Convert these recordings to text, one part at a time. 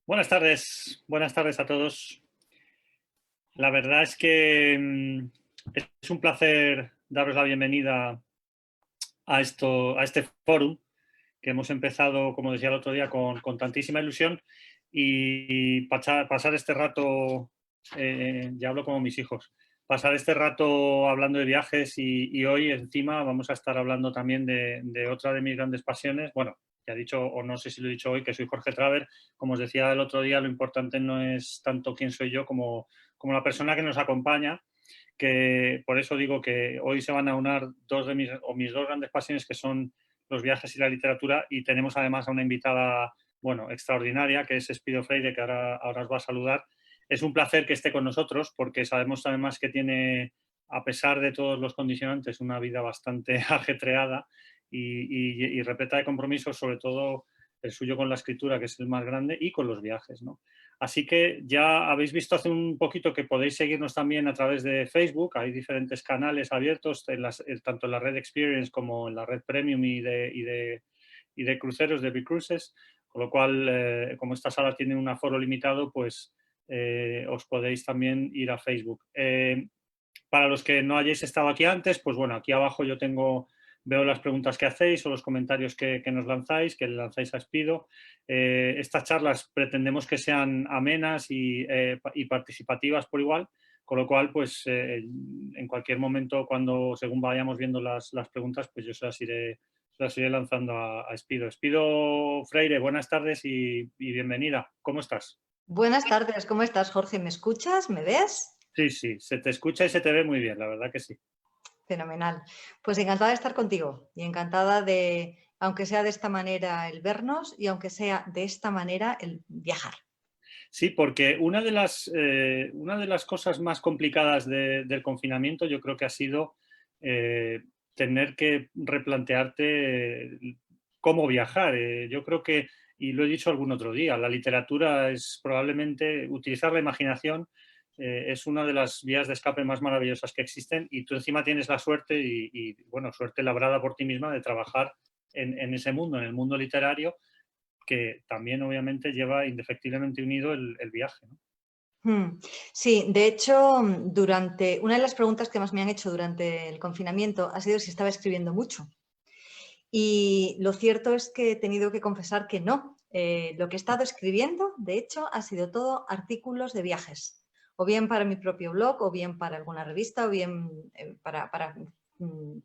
Buenas tardes a todos. La verdad es que es un placer daros la bienvenida a este fórum que hemos empezado, como decía el otro día, con tantísima ilusión y pasar este rato, ya hablo como mis hijos, pasar este rato hablando de viajes y hoy encima vamos a estar hablando también de otra de mis grandes pasiones. Bueno, ya he dicho, o no sé si lo he dicho hoy, que soy Jorge Traver. Como os decía el otro día, lo importante no es tanto quién soy yo como la persona que nos acompaña, que por eso digo que hoy se van a unir mis dos grandes pasiones, que son los viajes y la literatura, y tenemos además a una invitada, bueno, extraordinaria, que es Espido Freire, que ahora os va a saludar. Es un placer que esté con nosotros porque sabemos además que tiene, a pesar de todos los condicionantes, una vida bastante ajetreada y repleta de compromisos, sobre todo el suyo con la escritura, que es el más grande, y con los viajes, ¿no? Así que ya habéis visto hace un poquito que podéis seguirnos también a través de Facebook. Hay diferentes canales abiertos, tanto en la red Experience como en la red Premium y de cruceros, de Bicruises, con lo cual, como esta sala tiene un aforo limitado, pues os podéis también ir a Facebook. Para los que no hayáis estado aquí antes, pues bueno, aquí abajo veo las preguntas que hacéis o los comentarios que nos lanzáis, que le lanzáis a Espido. Estas charlas pretendemos que sean amenas y participativas por igual, con lo cual, pues en cualquier momento, según vayamos viendo las preguntas, pues yo se las iré lanzando a Espido. Espido Freire, buenas tardes y bienvenida. ¿Cómo estás? Buenas tardes, ¿cómo estás, Jorge? ¿Me escuchas? ¿Me ves? Sí, sí, se te escucha y se te ve muy bien, la verdad que sí. Fenomenal. Pues encantada de estar contigo y encantada de, aunque sea de esta manera, el vernos y aunque sea de esta manera, el viajar. Sí, porque una de las cosas más complicadas del confinamiento yo creo que ha sido tener que replantearte cómo viajar. Yo creo que, y lo he dicho algún otro día, la literatura es probablemente utilizar la imaginación. Es una de las vías de escape más maravillosas que existen y tú encima tienes la suerte bueno, suerte labrada por ti misma de trabajar en ese mundo, en el mundo literario, que también obviamente lleva indefectiblemente unido el viaje, ¿no? Sí, de hecho, durante una de las preguntas que más me han hecho durante el confinamiento ha sido si estaba escribiendo mucho. Y lo cierto es que he tenido que confesar que no. Lo que he estado escribiendo, de hecho, ha sido todo artículos de viajes, o bien para mi propio blog, o bien para alguna revista, o bien para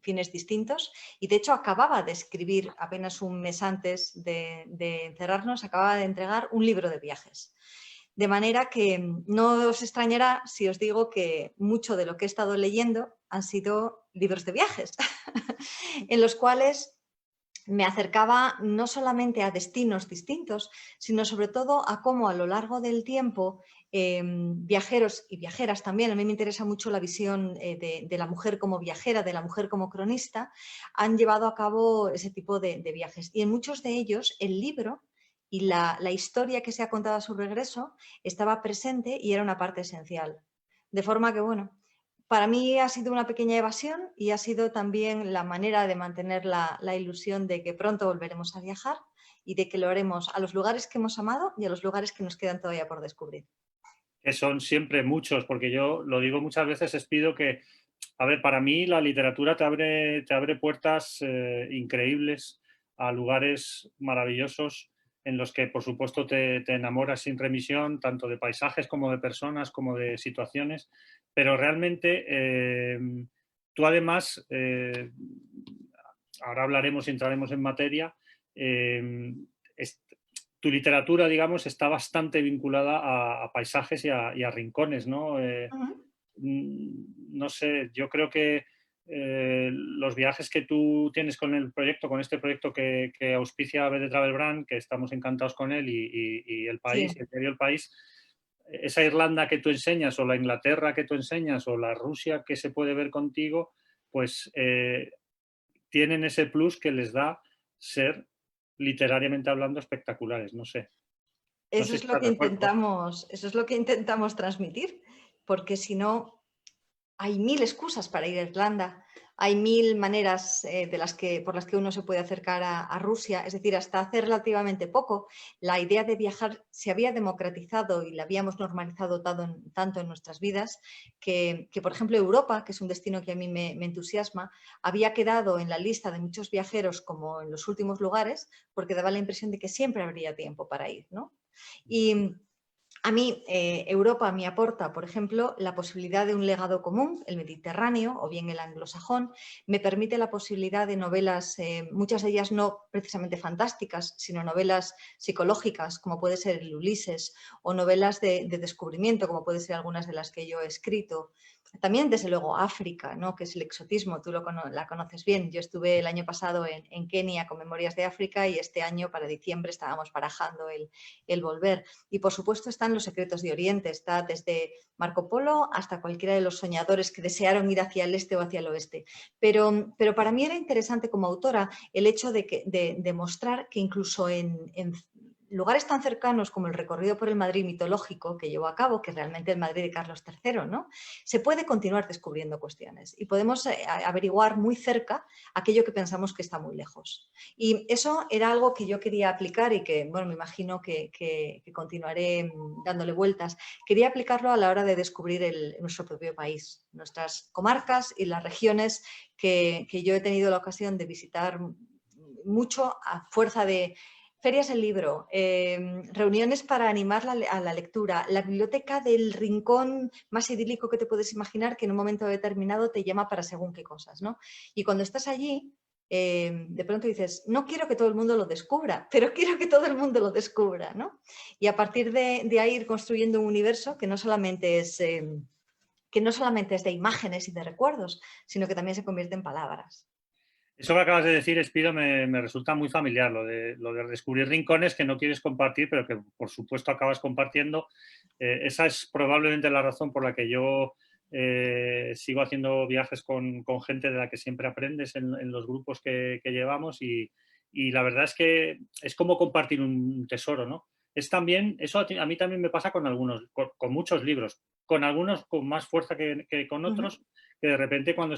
fines distintos. Y de hecho acababa de escribir, apenas un mes antes de encerrarnos, acababa de entregar un libro de viajes. De manera que no os extrañará si os digo que mucho de lo que he estado leyendo han sido libros de viajes, en los cuales me acercaba no solamente a destinos distintos, sino sobre todo a cómo a lo largo del tiempo viajeros y viajeras también, a mí me interesa mucho la visión de la mujer como viajera, de la mujer como cronista, han llevado a cabo ese tipo de viajes. Y en muchos de ellos el libro y la historia que se ha contado a su regreso estaba presente y era una parte esencial. De forma que, bueno, para mí ha sido una pequeña evasión y ha sido también la manera de mantener la ilusión de que pronto volveremos a viajar y de que lo haremos a los lugares que hemos amado y a los lugares que nos quedan todavía por descubrir. Que son siempre muchos, porque yo lo digo muchas veces, les pido que, a ver, para mí la literatura te abre puertas increíbles a lugares maravillosos en los que, por supuesto, te enamoras sin remisión, tanto de paisajes como de personas, como de situaciones, pero realmente tú además, ahora hablaremos y entraremos en materia, eh, tu literatura, digamos, está bastante vinculada a paisajes y a rincones, ¿no? Ujú. No sé, yo creo que los viajes que tú tienes con el proyecto, con este proyecto que auspicia BD Travel Brand, que estamos encantados con él y el país, Sí. y el medio del país, esa Irlanda que tú enseñas o la Inglaterra que tú enseñas o la Rusia que se puede ver contigo, pues tienen ese plus que les da ser literariamente hablando espectaculares, no sé. No Eso sé si es lo estás que de acuerdo. intentamos, eso es lo que intentamos transmitir, porque si no, hay mil excusas para ir a Irlanda, hay mil maneras por las que uno se puede acercar a Rusia. Es decir, hasta hace relativamente poco, la idea de viajar se había democratizado y la habíamos normalizado tanto en nuestras vidas que, por ejemplo, Europa, que es un destino que a mí me entusiasma, había quedado en la lista de muchos viajeros como en los últimos lugares porque daba la impresión de que siempre habría tiempo para ir, ¿no? Y a mí, Europa me aporta, por ejemplo, la posibilidad de un legado común, el Mediterráneo o bien el anglosajón. Me permite la posibilidad de novelas, muchas de ellas no precisamente fantásticas, sino novelas psicológicas, como puede ser el Ulises, o novelas de descubrimiento, como puede ser algunas de las que yo he escrito. También, desde luego, África, ¿no? Que es el exotismo, tú la conoces bien. Yo estuve el año pasado en Kenia con Memorias de África y este año, para diciembre, estábamos barajando el volver. Y, por supuesto, están los secretos de Oriente. Está desde Marco Polo hasta cualquiera de los soñadores que desearon ir hacia el este o hacia el oeste. Pero para mí era interesante como autora el hecho de mostrar que incluso en lugares tan cercanos como el recorrido por el Madrid mitológico que llevó a cabo, que es realmente el Madrid de Carlos III, ¿no? Se puede continuar descubriendo cuestiones y podemos averiguar muy cerca aquello que pensamos que está muy lejos. Y eso era algo que yo quería aplicar y que, bueno, me imagino que continuaré dándole vueltas. Quería aplicarlo a la hora de descubrir nuestro propio país, nuestras comarcas y las regiones que yo he tenido la ocasión de visitar mucho a fuerza de ferias del libro, reuniones para animar a la lectura, la biblioteca del rincón más idílico que te puedes imaginar que en un momento determinado te llama para según qué cosas, ¿no? Y cuando estás allí, de pronto dices, no quiero que todo el mundo lo descubra, pero quiero que todo el mundo lo descubra, ¿no? Y a partir de ahí ir construyendo un universo que no solamente es de imágenes y de recuerdos, sino que también se convierte en palabras. Eso que acabas de decir, Espido, me resulta muy familiar, lo de descubrir rincones que no quieres compartir, pero que por supuesto acabas compartiendo. Esa es probablemente la razón por la que yo sigo haciendo viajes con gente de la que siempre aprendes en los grupos que llevamos y la verdad es que es como compartir un tesoro, ¿no? Es también, eso a mí también me pasa con algunos, con muchos libros, con algunos con más fuerza que con otros, que de repente cuando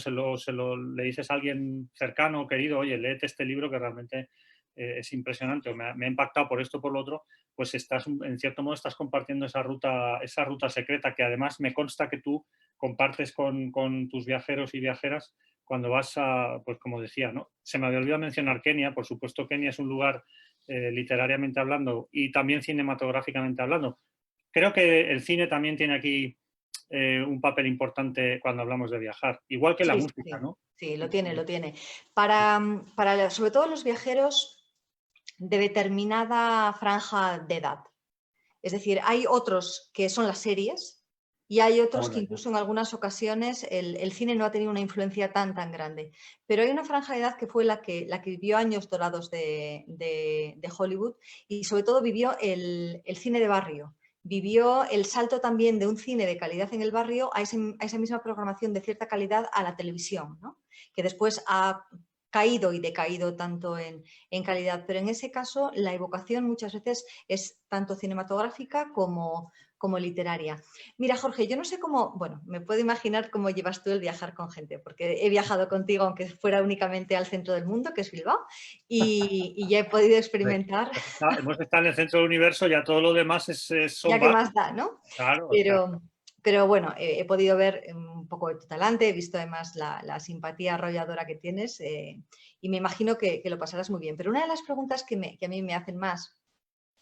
le dices a alguien cercano o querido, oye, léete este libro que realmente es impresionante o me ha impactado por esto o por lo otro, pues en cierto modo estás compartiendo esa ruta secreta que además me consta que tú compartes con tus viajeros y viajeras cuando vas pues como decía, ¿no? Se me había olvidado mencionar Kenia, por supuesto Kenia es un lugar literariamente hablando y también cinematográficamente hablando. Creo que el cine también tiene aquí un papel importante cuando hablamos de viajar, igual que la Sí, música, sí, ¿no? sí, lo tiene, lo tiene. Para sobre todo los viajeros de determinada franja de edad. Es decir, hay otros que son las series y hay otros que incluso en algunas ocasiones el cine no ha tenido una influencia tan grande. Pero hay una franja de edad que fue la que vivió años dorados de Hollywood y sobre todo vivió el cine de barrio. Vivió el salto también de un cine de calidad en el barrio a esa misma programación de cierta calidad a la televisión, ¿no? Que después ha caído y decaído tanto en calidad, pero en ese caso la evocación muchas veces es tanto cinematográfica como literaria. Mira, Jorge, yo no sé cómo, bueno, me puedo imaginar cómo llevas tú el viajar con gente, porque he viajado contigo, aunque fuera únicamente al centro del mundo, que es Bilbao, y ya he podido experimentar. Hemos estado en el centro del universo, ya todo lo demás son Ya que barcos. más da, ¿no? Claro, o sea, Pero bueno, he podido ver un poco de tu talante, he visto además la simpatía arrolladora que tienes y me imagino que lo pasarás muy bien. Pero una de las preguntas que a mí me hacen más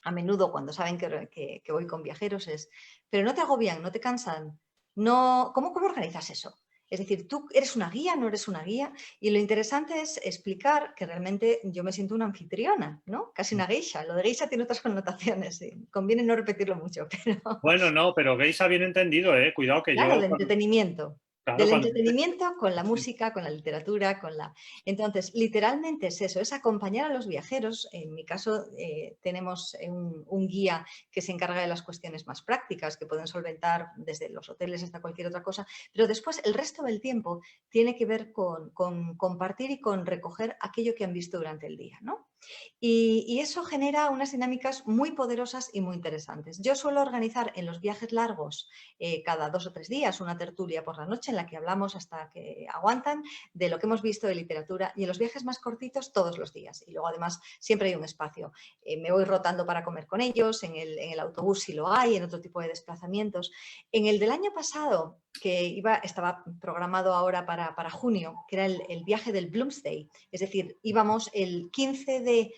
a menudo cuando saben que voy con viajeros es, pero no te agobian, no te cansan, no, ¿cómo organizas eso? Es decir, tú eres una guía, no eres una guía, y lo interesante es explicar que realmente yo me siento una anfitriona, ¿no? Casi una geisha. Lo de geisha tiene otras connotaciones, sí. Conviene no repetirlo mucho, pero bueno, no, pero geisha bien entendido, cuidado que claro, yo, de entretenimiento. claro, Del cuando entretenimiento con la sí, música, con la literatura, con la... Entonces, literalmente es eso, es acompañar a los viajeros. En mi caso, tenemos un guía que se encarga de las cuestiones más prácticas, que pueden solventar desde los hoteles hasta cualquier otra cosa, pero después el resto del tiempo tiene que ver con compartir y con recoger aquello que han visto durante el día, ¿no? Y eso genera unas dinámicas muy poderosas y muy interesantes. Yo suelo organizar en los viajes largos cada 2 o 3 días una tertulia por la noche en la que hablamos hasta que aguantan de lo que hemos visto de literatura, y en los viajes más cortitos todos los días. Y luego además siempre hay un espacio. Me voy rotando para comer con ellos, en el autobús si lo hay, en otro tipo de desplazamientos. En el del año pasado, que estaba programado ahora para junio, que era el viaje del Bloomsday, es decir, íbamos el 15 de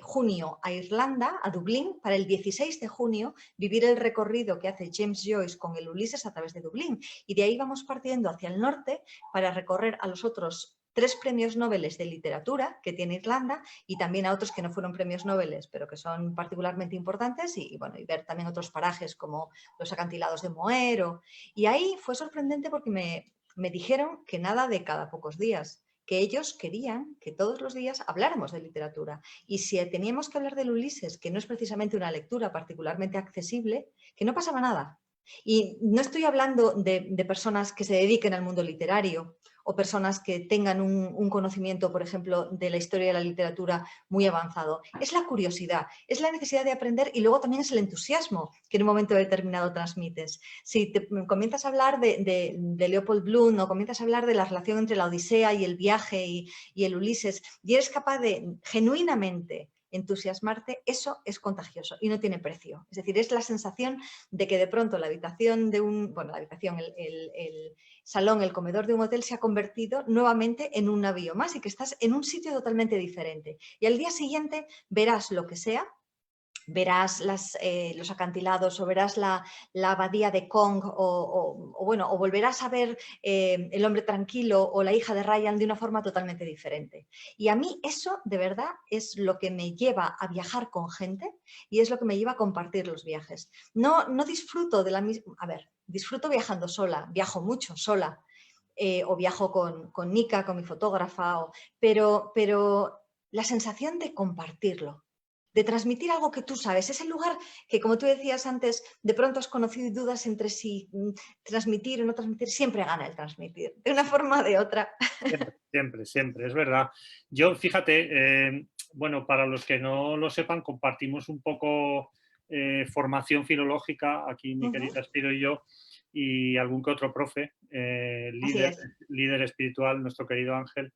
junio a Irlanda, a Dublín, para el 16 de junio vivir el recorrido que hace James Joyce con el Ulises a través de Dublín. Y de ahí vamos partiendo hacia el norte para recorrer a los otros 3 premios Nobel de literatura que tiene Irlanda, y también a otros que no fueron premios Nobel, pero que son particularmente importantes, y ver también otros parajes como los acantilados de Moher. Y ahí fue sorprendente porque me dijeron que nada de cada pocos días, que ellos querían que todos los días habláramos de literatura. Y si teníamos que hablar del Ulises, que no es precisamente una lectura particularmente accesible, que no pasaba nada. Y no estoy hablando de personas que se dediquen al mundo literario o personas que tengan un conocimiento, por ejemplo, de la historia de la literatura muy avanzado. Es la curiosidad, es la necesidad de aprender, y luego también es el entusiasmo que en un momento determinado transmites. Si te comienzas a hablar de Leopold Bloom, o comienzas a hablar de la relación entre la Odisea y el viaje y el Ulises, y eres capaz de genuinamente entusiasmarte, eso es contagioso y no tiene precio. Es decir, es la sensación de que de pronto la habitación el salón, el comedor de un hotel se ha convertido nuevamente en un navío más, y que estás en un sitio totalmente diferente. Y al día siguiente verás lo que sea, verás los acantilados, o verás la abadía de Kong, o volverás a ver El hombre tranquilo o La hija de Ryan de una forma totalmente diferente. Y a mí eso de verdad es lo que me lleva a viajar con gente, y es lo que me lleva a compartir los viajes. No disfruto de la misma... A ver, disfruto viajando sola, viajo mucho sola, o viajo con Nika, con mi fotógrafa, pero la sensación de compartirlo, de transmitir algo que tú sabes, ese lugar que, como tú decías antes, de pronto has conocido y dudas entre si transmitir o no transmitir, siempre gana el transmitir, de una forma o de otra. Siempre, siempre, siempre, es verdad. Yo, fíjate, bueno, para los que no lo sepan, compartimos un poco formación filológica, aquí mi querida Espiro y yo, y algún que otro profe, líder espiritual, nuestro querido Ángel.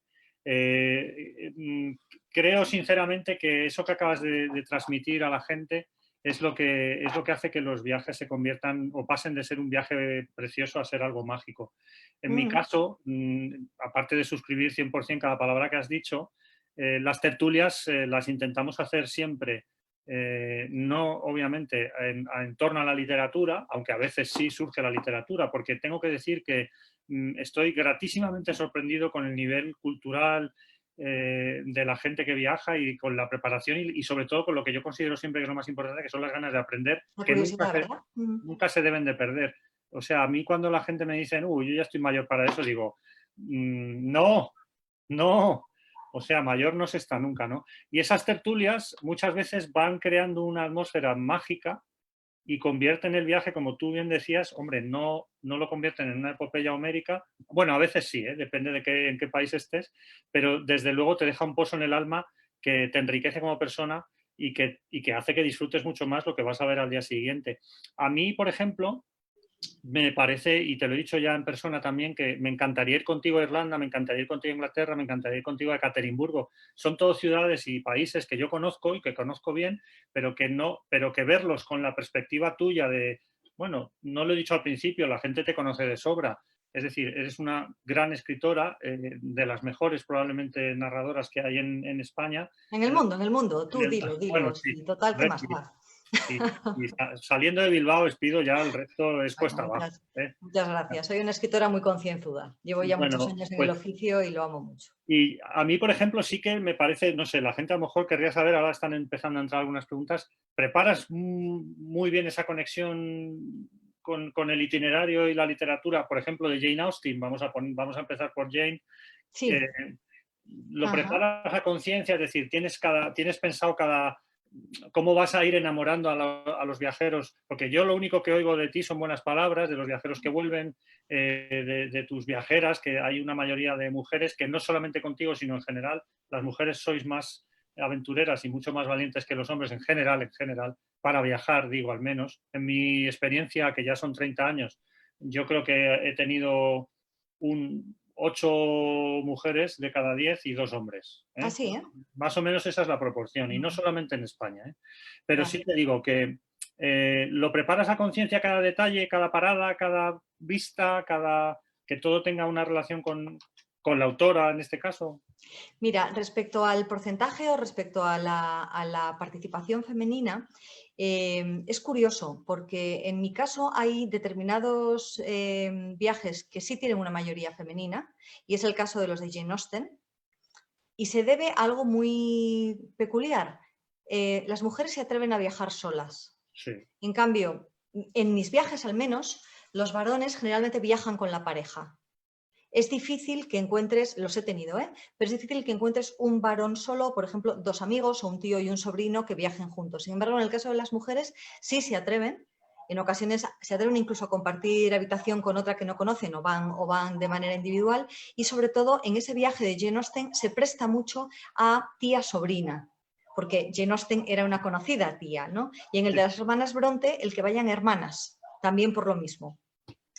Creo sinceramente que eso que acabas de transmitir a la gente es lo que hace que los viajes se conviertan o pasen de ser un viaje precioso a ser algo mágico. En mi caso, aparte de suscribir 100% cada palabra que has dicho, las tertulias las intentamos hacer siempre, no obviamente en torno a la literatura, aunque a veces sí surge la literatura, porque tengo que decir que estoy gratísimamente sorprendido con el nivel cultural de la gente que viaja, y con la preparación y sobre todo con lo que yo considero siempre que es lo más importante, que son las ganas de aprender, La que curiosidad, ¿verdad? nunca se deben de perder. O sea, a mí cuando la gente me dice, yo ya estoy mayor para eso, digo, no, no. O sea, mayor no se está nunca, ¿no? Y esas tertulias muchas veces van creando una atmósfera mágica y convierten el viaje, como tú bien decías, hombre, no lo convierten en una epopeya homérica. Bueno, a veces sí, depende de en qué país estés, pero desde luego te deja un pozo en el alma que te enriquece como persona y que hace que disfrutes mucho más lo que vas a ver al día siguiente. A mí, por ejemplo, me parece, y te lo he dicho ya en persona también, que me encantaría ir contigo a Irlanda, me encantaría ir contigo a Inglaterra, me encantaría ir contigo a Ekaterimburgo. Son todas ciudades y países que yo conozco y que conozco bien, pero que verlos con la perspectiva tuya de, bueno, no lo he dicho al principio, la gente te conoce de sobra. Es decir, eres una gran escritora, de las mejores probablemente narradoras que hay en España. En el mundo, tú dilo, Bueno, sí. sí, total, ¿qué más da? Y saliendo de Bilbao, Espido, ya el resto es Bueno, cuesta abajo. muchas gracias. Soy una escritora muy concienzuda. Llevo ya muchos Bueno, años en el pues, oficio y lo amo mucho. y a mí, por ejemplo, sí que me parece, no sé, la gente a lo mejor querría saber, ahora están empezando a entrar algunas preguntas, ¿preparas muy bien esa conexión con el itinerario y la literatura, por ejemplo, de Jane Austen? Vamos a empezar por Jane. Sí. ¿Lo preparas a conciencia? Es decir, ¿tienes pensado cómo vas a ir enamorando a los viajeros? Porque yo lo único que oigo de ti son buenas palabras, de los viajeros que vuelven, de tus viajeras, que hay una mayoría de mujeres que no solamente contigo, sino en general, las mujeres sois más aventureras y mucho más valientes que los hombres en general, para viajar, digo, al menos. En mi experiencia, que ya son 30 años, yo creo que he tenido 8 mujeres de cada 10 y 2 hombres. Así, ¿eh? Más o menos esa es la proporción, y no solamente en España. Pero Claro. sí te digo que lo preparas a conciencia cada detalle, cada parada, cada vista, que todo tenga una relación con la autora en este caso. Mira, respecto al porcentaje o respecto a la participación femenina, es curioso porque en mi caso hay determinados viajes que sí tienen una mayoría femenina y es el caso de los de Jane Austen y se debe a algo muy peculiar. Las mujeres se atreven a viajar solas. Sí. En cambio, en mis viajes al menos, los varones generalmente viajan con la pareja. Es difícil que encuentres, los he tenido, pero es difícil que encuentres un varón solo, por ejemplo, 2 amigos o un tío y un sobrino que viajen juntos. Sin embargo, en el caso de las mujeres, sí se atreven. En ocasiones se atreven incluso a compartir habitación con otra que no conocen o van de manera individual. Y sobre todo, en ese viaje de Jane Austen se presta mucho a tía-sobrina, porque Jane Austen era una conocida tía, ¿no? Y en el de las hermanas Bronte, el que vayan hermanas, también por lo mismo.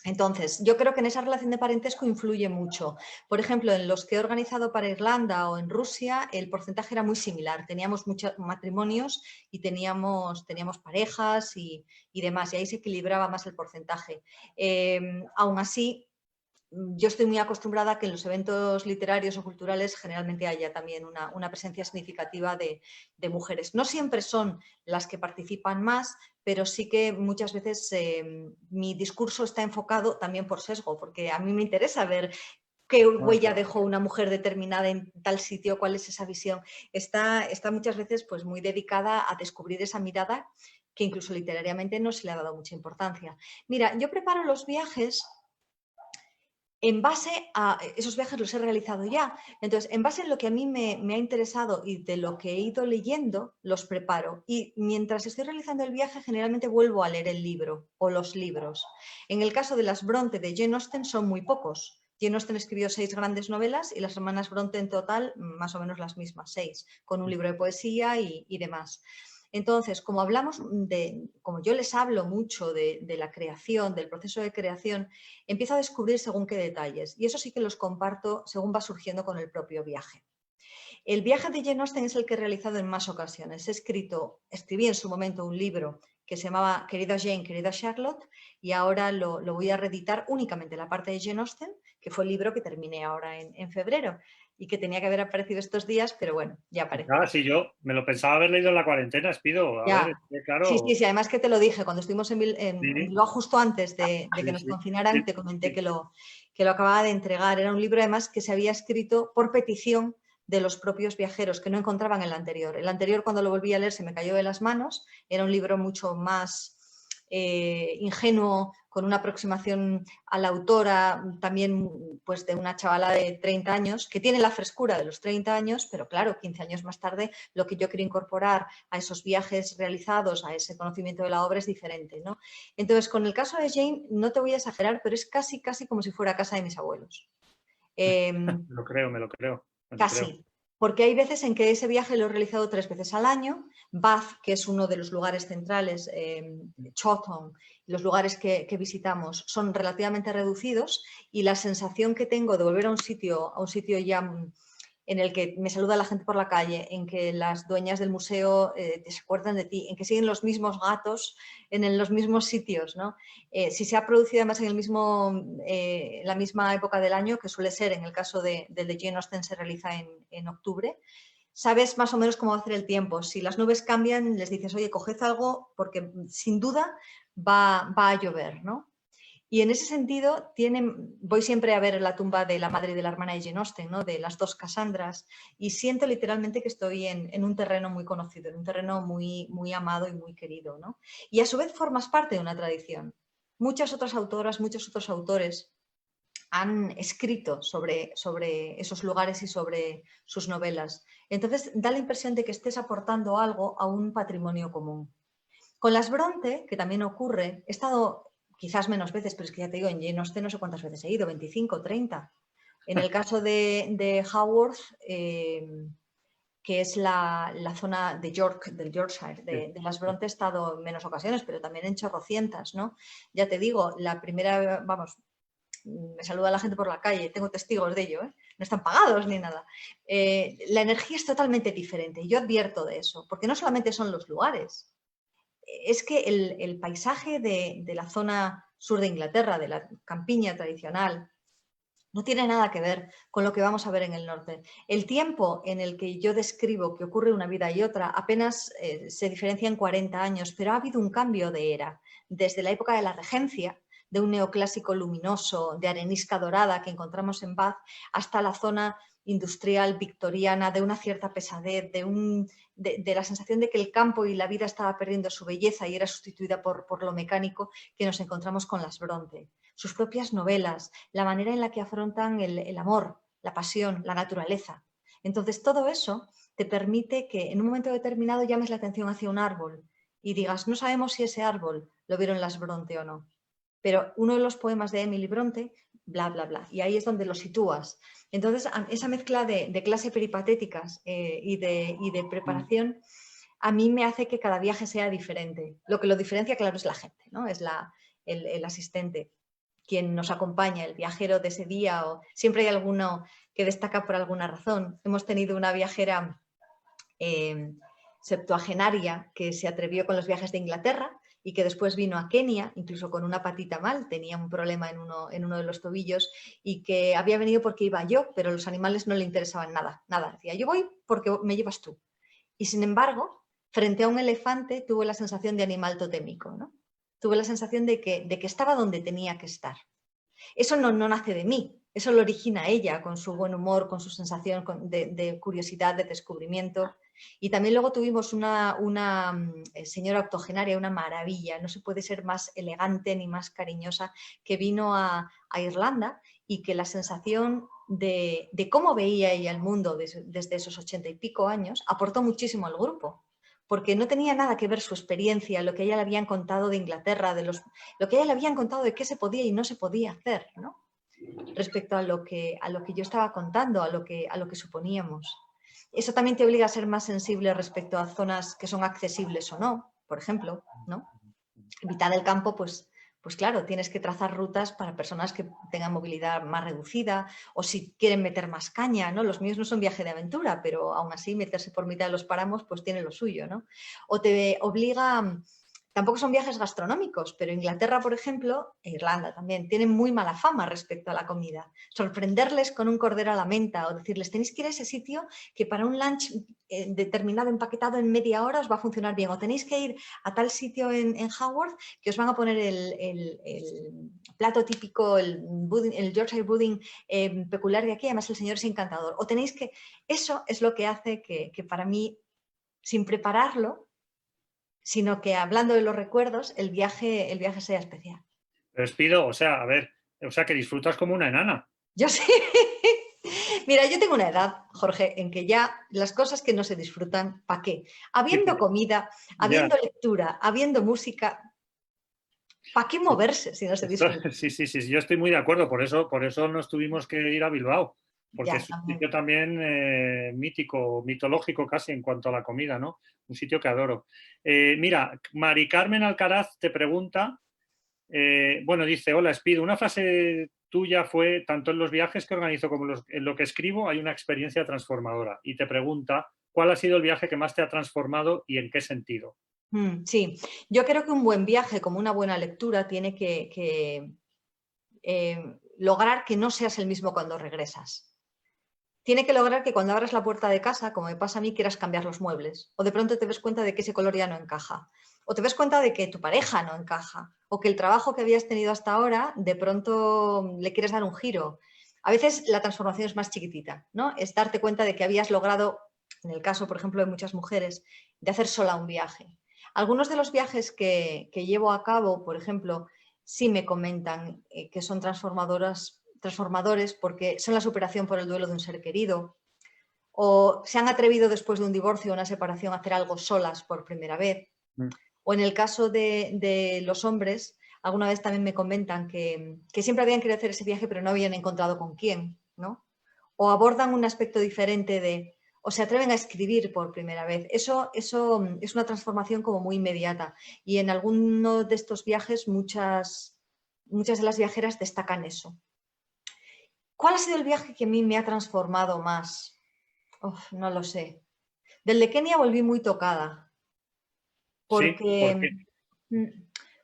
Entonces, yo creo que en esa relación de parentesco influye mucho. Por ejemplo, en los que he organizado para Irlanda o en Rusia, el porcentaje era muy similar. Teníamos muchos matrimonios y teníamos parejas y demás, y ahí se equilibraba más el porcentaje. Aún así, yo estoy muy acostumbrada a que en los eventos literarios o culturales generalmente haya también una presencia significativa de mujeres. No siempre son las que participan más, pero sí que muchas veces mi discurso está enfocado también por sesgo, porque a mí me interesa ver qué huella dejó una mujer determinada en tal sitio, cuál es esa visión. Está muchas veces pues, muy dedicada a descubrir esa mirada que incluso literariamente no se le ha dado mucha importancia. Mira, yo preparo los viajes en base a esos viajes los he realizado ya. Entonces, en base en lo que a mí me ha interesado y de lo que he ido leyendo, los preparo. Y mientras estoy realizando el viaje, generalmente vuelvo a leer el libro o los libros. En el caso de las Bronte de Jane Austen son muy pocos. Jane Austen escribió 6 grandes novelas y las hermanas Bronte en total más o menos las mismas, 6, con un libro de poesía y demás. Entonces, como como yo les hablo mucho de la creación, del proceso de creación, empiezo a descubrir según qué detalles y eso sí que los comparto según va surgiendo con el propio viaje. El viaje de Jane Austen es el que he realizado en más ocasiones. Escribí en su momento un libro que se llamaba Querida Jane, querida Charlotte y ahora lo voy a reeditar únicamente la parte de Jane Austen, que fue el libro que terminé ahora en febrero y que tenía que haber aparecido estos días, pero bueno, ya apareció. Ah, sí, yo me lo pensaba haber leído en la cuarentena, Espido. A Ya. ver, claro. Sí, además que te lo dije, cuando estuvimos en Sí, Bilbao justo antes de que nos confinaran, te comenté que lo acababa de entregar. Era un libro además que se había escrito por petición de los propios viajeros, que no encontraban el anterior. El anterior, cuando lo volví a leer, se me cayó de las manos. Era un libro mucho más ingenuo, con una aproximación a la autora también pues de una chavala de 30 años, que tiene la frescura de los 30 años, pero claro, 15 años más tarde lo que yo quiero incorporar a esos viajes realizados, a ese conocimiento de la obra es diferente, ¿no? Entonces, con el caso de Jane, no te voy a exagerar, pero es casi como si fuera casa de mis abuelos. me lo creo. Casi. Porque hay veces en que ese viaje lo he realizado 3 veces al año. Bath, que es uno de los lugares centrales, Chawton, los lugares que visitamos son relativamente reducidos y la sensación que tengo de volver a un sitio ya en el que me saluda la gente por la calle, en que las dueñas del museo se acuerdan de ti, en que siguen los mismos gatos en los mismos sitios, ¿no? Si se ha producido además en la misma época del año, que suele ser, en el caso del de Jane Austen se realiza en octubre, sabes más o menos cómo va a hacer el tiempo. Si las nubes cambian, les dices, oye, coged algo porque sin duda va a llover, ¿no? Y en ese sentido, voy siempre a ver la tumba de la madre y de la hermana de Jane Austen, ¿no? De las 2 Cassandras, y siento literalmente que estoy en un terreno muy conocido, en un terreno muy, muy amado y muy querido, ¿no? Y a su vez formas parte de una tradición. Muchas otras autoras, muchos otros autores han escrito sobre esos lugares y sobre sus novelas. Entonces, da la impresión de que estés aportando algo a un patrimonio común. Con las Bronte, que también ocurre, he estado quizás menos veces, pero es que ya te digo, en Jane Austen no sé cuántas veces he ido, 25, 30. En el caso de Haworth, que es la zona de York, del Yorkshire. De las Bronte he estado en menos ocasiones, pero también en chorrocientas, ¿no? Ya te digo, la primera, vamos, me saluda la gente por la calle, tengo testigos de ello, ¿eh? No están pagados ni nada. La energía es totalmente diferente, yo advierto de eso, porque no solamente son los lugares, es que el paisaje de la zona sur de Inglaterra, de la campiña tradicional, no tiene nada que ver con lo que vamos a ver en el norte. El tiempo en el que yo describo que ocurre una vida y otra apenas se diferencia en 40 años, pero ha habido un cambio de era. Desde la época de la regencia, de un neoclásico luminoso, de arenisca dorada que encontramos en Bath, hasta la zona industrial victoriana, de una cierta pesadez, de la sensación de que el campo y la vida estaba perdiendo su belleza y era sustituida por lo mecánico, que nos encontramos con las Bronte. Sus propias novelas, la manera en la que afrontan el amor, la pasión, la naturaleza. Entonces, todo eso te permite que en un momento determinado llames la atención hacia un árbol y digas, no sabemos si ese árbol lo vieron las Bronte o no, pero uno de los poemas de Emily Bronte, bla, bla, bla, y ahí es donde lo sitúas. Entonces, esa mezcla de clase peripatéticas y de preparación a mí me hace que cada viaje sea diferente. Lo que lo diferencia, claro, es la gente, ¿no? Es el asistente, quien nos acompaña, el viajero de ese día, o siempre hay alguno que destaca por alguna razón. Hemos tenido una viajera septuagenaria que se atrevió con los viajes de Inglaterra y que después vino a Kenia, incluso con una patita mal, tenía un problema en uno de los tobillos y que había venido porque iba yo, pero los animales no le interesaban nada, nada. Decía, yo voy porque me llevas tú. Y sin embargo, frente a un elefante tuve la sensación de animal totémico, ¿no? Tuve la sensación de que estaba donde tenía que estar. Eso no nace de mí, eso lo origina ella con su buen humor, con su sensación de curiosidad, de descubrimiento. Y también luego tuvimos una señora octogenaria, una maravilla, no se puede ser más elegante ni más cariñosa, que vino a Irlanda y que la sensación de cómo veía ella el mundo desde esos 80 y pico años aportó muchísimo al grupo, porque no tenía nada que ver su experiencia, lo que ella le habían contado de Inglaterra, lo que ella le habían contado de qué se podía y no se podía hacer, ¿no? Respecto a lo que yo estaba contando, a lo que suponíamos. Eso también te obliga a ser más sensible respecto a zonas que son accesibles o no, por ejemplo, ¿no? Mitad del campo, pues claro, tienes que trazar rutas para personas que tengan movilidad más reducida o si quieren meter más caña, ¿no? Los míos no son viaje de aventura, pero aún así meterse por mitad de los páramos pues tiene lo suyo, ¿no? O te obliga... Tampoco son viajes gastronómicos, pero Inglaterra, por ejemplo, e Irlanda también, tienen muy mala fama respecto a la comida. Sorprenderles con un cordero a la menta o decirles, tenéis que ir a ese sitio que para un lunch determinado empaquetado en media hora os va a funcionar bien. O tenéis que ir a tal sitio en Haworth que os van a poner el plato típico, el Yorkshire pudding peculiar de aquí, además el señor es encantador. O tenéis que... Eso es lo que hace que para mí, sin prepararlo, sino que hablando de los recuerdos, el viaje sea especial. Pero os pido, o sea, a ver, o sea, que disfrutas como una enana. Yo sí. Mira, yo tengo una edad, Jorge, en que ya las cosas que no se disfrutan, ¿para qué? Habiendo comida, habiendo lectura, habiendo música, ¿para qué moverse si no se disfruta? Sí, yo estoy muy de acuerdo, por eso nos tuvimos que ir a Bilbao, porque es un sitio también mítico, mitológico casi en cuanto a la comida, ¿no? Un sitio que adoro. Mira, Mari Carmen Alcaraz te pregunta, bueno, dice, hola, Espido, una frase tuya fue, tanto en los viajes que organizo como en lo que escribo, hay una experiencia transformadora. Y te pregunta, ¿cuál ha sido el viaje que más te ha transformado y en qué sentido? Sí, yo creo que un buen viaje, como una buena lectura, tiene que lograr que no seas el mismo cuando regresas. Tiene que lograr que cuando abras la puerta de casa, como me pasa a mí, quieras cambiar los muebles. O de pronto te ves cuenta de que ese color ya no encaja. O te ves cuenta de que tu pareja no encaja. O que el trabajo que habías tenido hasta ahora, de pronto le quieres dar un giro. A veces la transformación es más chiquitita, ¿no? Es darte cuenta de que habías logrado, en el caso, por ejemplo, de muchas mujeres, de hacer sola un viaje. Algunos de los viajes que llevo a cabo, por ejemplo, sí me comentan que son transformadores porque son la superación por el duelo de un ser querido o se han atrevido después de un divorcio o una separación a hacer algo solas por primera vez. O en el caso de los hombres, alguna vez también me comentan que siempre habían querido hacer ese viaje pero no habían encontrado con quién, ¿no? O abordan un aspecto diferente de, o se atreven a escribir por primera vez. Eso es una transformación como muy inmediata. Y en alguno de estos viajes muchas de las viajeras destacan eso. ¿Cuál ha sido el viaje que a mí me ha transformado más? Uf, no lo sé. Del de Kenia volví muy tocada. Sí, ¿por qué? Porque,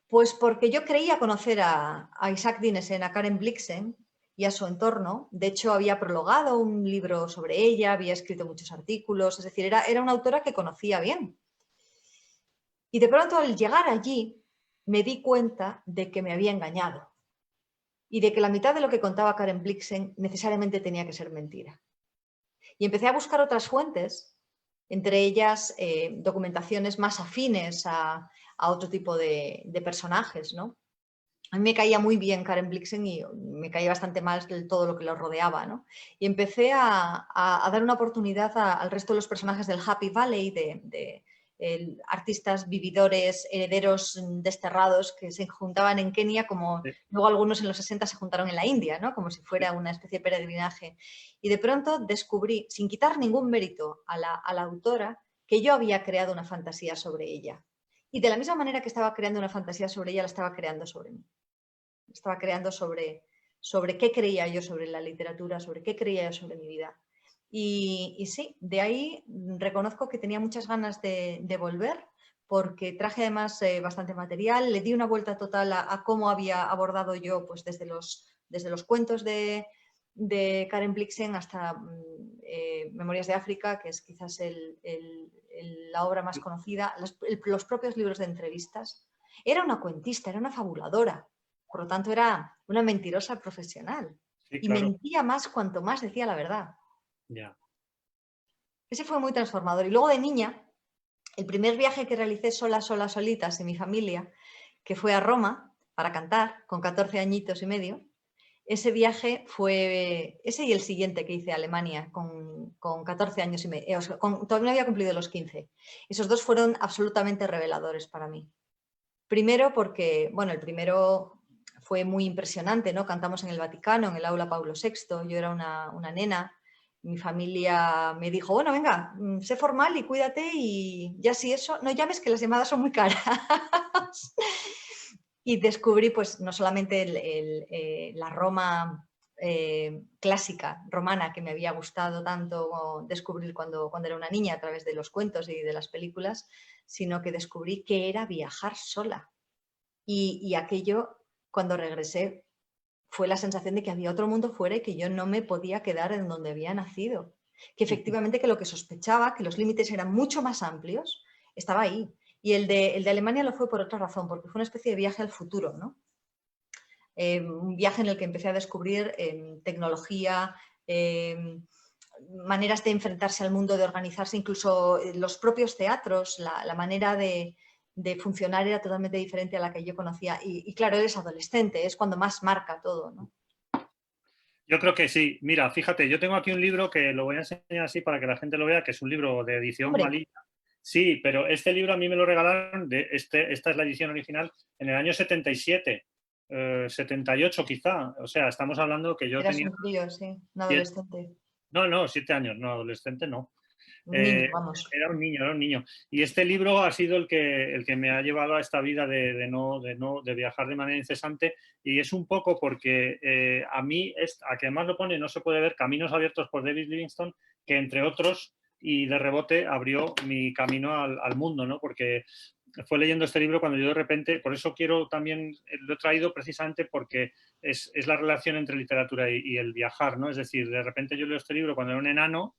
pues porque yo creía conocer a Isaac Dinesen, a Karen Blixen y a su entorno. De hecho, había prologado un libro sobre ella, había escrito muchos artículos, es decir, era una autora que conocía bien. Y de pronto, al llegar allí, me di cuenta de que me había engañado y de que la mitad de lo que contaba Karen Blixen necesariamente tenía que ser mentira. Y empecé a buscar otras fuentes, entre ellas documentaciones más afines a otro tipo de personajes, ¿no? A mí me caía muy bien Karen Blixen y me caía bastante mal todo lo que lo rodeaba, ¿no? Y empecé a dar una oportunidad al resto de los personajes del Happy Valley, de artistas, vividores, herederos desterrados que se juntaban en Kenia, como Sí, luego algunos en los 60 se juntaron en la India, ¿no? Como si fuera una especie de peregrinaje. Y de pronto descubrí, sin quitar ningún mérito a la autora, que yo había creado una fantasía sobre ella. Y de la misma manera que estaba creando una fantasía sobre ella, la estaba creando sobre mí. Estaba creando sobre qué creía yo sobre la literatura, sobre qué creía yo sobre mi vida. Y sí, de ahí reconozco que tenía muchas ganas de volver, porque traje además bastante material, le di una vuelta total a cómo había abordado yo, pues desde los cuentos de Karen Blixen hasta Memorias de África, que es quizás la obra más conocida, los propios libros de entrevistas. Era una cuentista, era una fabuladora, por lo tanto era una mentirosa profesional. sí, Y claro. mentía más cuanto más decía la verdad. Ya. Ese fue muy transformador. Y luego de niña, el primer viaje que realicé solita, sin mi familia, que fue a Roma para cantar, con 14 añitos y medio, ese viaje fue ese y el siguiente que hice a Alemania con 14 años y medio. O sea, todavía no había cumplido los 15. Esos dos fueron absolutamente reveladores para mí. Primero porque, bueno, el primero fue muy impresionante, ¿no? Cantamos en el Vaticano, en el aula Pablo VI, yo era una nena, mi familia me dijo, bueno, venga, sé formal y cuídate y ya si eso, no llames que las llamadas son muy caras. Y descubrí, pues, no solamente la Roma clásica, romana, que me había gustado tanto descubrir cuando era una niña a través de los cuentos y de las películas, sino que descubrí que era viajar sola. Y aquello, cuando regresé, fue la sensación de que había otro mundo fuera y que yo no me podía quedar en donde había nacido. Que efectivamente que lo que sospechaba, que los límites eran mucho más amplios, estaba ahí. Y el de Alemania lo fue por otra razón, porque fue una especie de viaje al futuro, ¿no? Un viaje en el que empecé a descubrir tecnología, maneras de enfrentarse al mundo, de organizarse, incluso los propios teatros, la manera de funcionar era totalmente diferente a la que yo conocía. Y claro, eres adolescente, es cuando más marca todo, ¿no? Yo creo que sí. Mira, fíjate, yo tengo aquí un libro que lo voy a enseñar así para que la gente lo vea, que es un libro de edición Hombre, malilla. Sí, pero este libro a mí me lo regalaron, esta es la edición original, en el año 77, 78 quizá. O sea, estamos hablando que yo eras tenía un crío, sí, un 7, adolescente, no, 7 años, no, adolescente no. un niño, vamos. Era un niño, era un niño. Y este libro ha sido el que me ha llevado a esta vida de viajar de manera incesante. Y es un poco porque a mí, a que además lo pone, no se puede ver, Caminos abiertos por David Livingstone, que entre otros, y de rebote, abrió mi camino al mundo, ¿no? Porque fue leyendo este libro cuando yo de repente, por eso quiero también, lo he traído precisamente porque es la relación entre literatura y el viajar, ¿no? Es decir, de repente yo leo este libro cuando era un enano.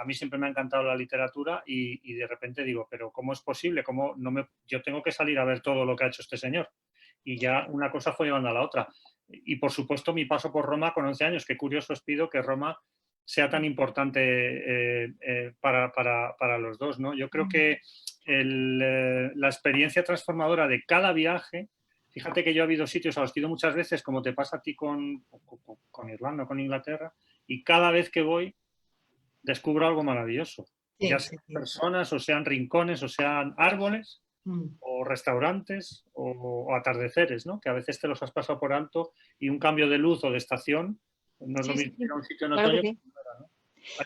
A mí siempre me ha encantado la literatura y de repente digo, pero ¿cómo es posible? ¿Cómo no yo tengo que salir a ver todo lo que ha hecho este señor? Y ya una cosa fue llevando a la otra. Y por supuesto mi paso por Roma con 11 años. Qué curioso os pido que Roma sea tan importante para los dos, ¿no? Yo creo que la experiencia transformadora de cada viaje, fíjate que yo he habido sitios a los que he ido muchas veces, como te pasa a ti con Irlanda, con Inglaterra, y cada vez que voy descubro algo maravilloso. Ya Sí, sean sí, sí. personas, o sean rincones, o sean árboles, o restaurantes, o atardeceres, ¿no? Que a veces te los has pasado por alto y un cambio de luz o de estación no es lo Sí, sí, mismo ir sí. a un sitio en Claro que otoño que sí. en verano.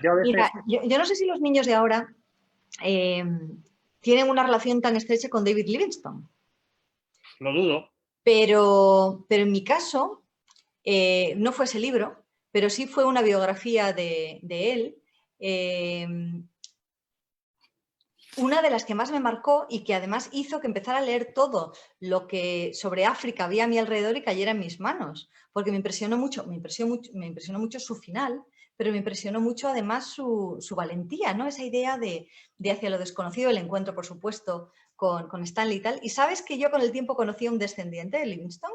Yo a veces Mira, yo no sé si los niños de ahora eh, tienen una relación tan estrecha con David Livingstone, lo dudo. pero en mi caso no fue ese libro, pero sí fue una biografía de él. Eh, una de las que más me marcó y que además hizo que empezara a leer todo lo que sobre África había a mi alrededor y cayera en mis manos, porque me impresionó mucho su final, pero me impresionó mucho además su valentía, ¿no? Esa idea de hacia lo desconocido, el encuentro, por supuesto, con Stanley y tal. ¿Y sabes que yo con el tiempo conocí a un descendiente de Livingstone?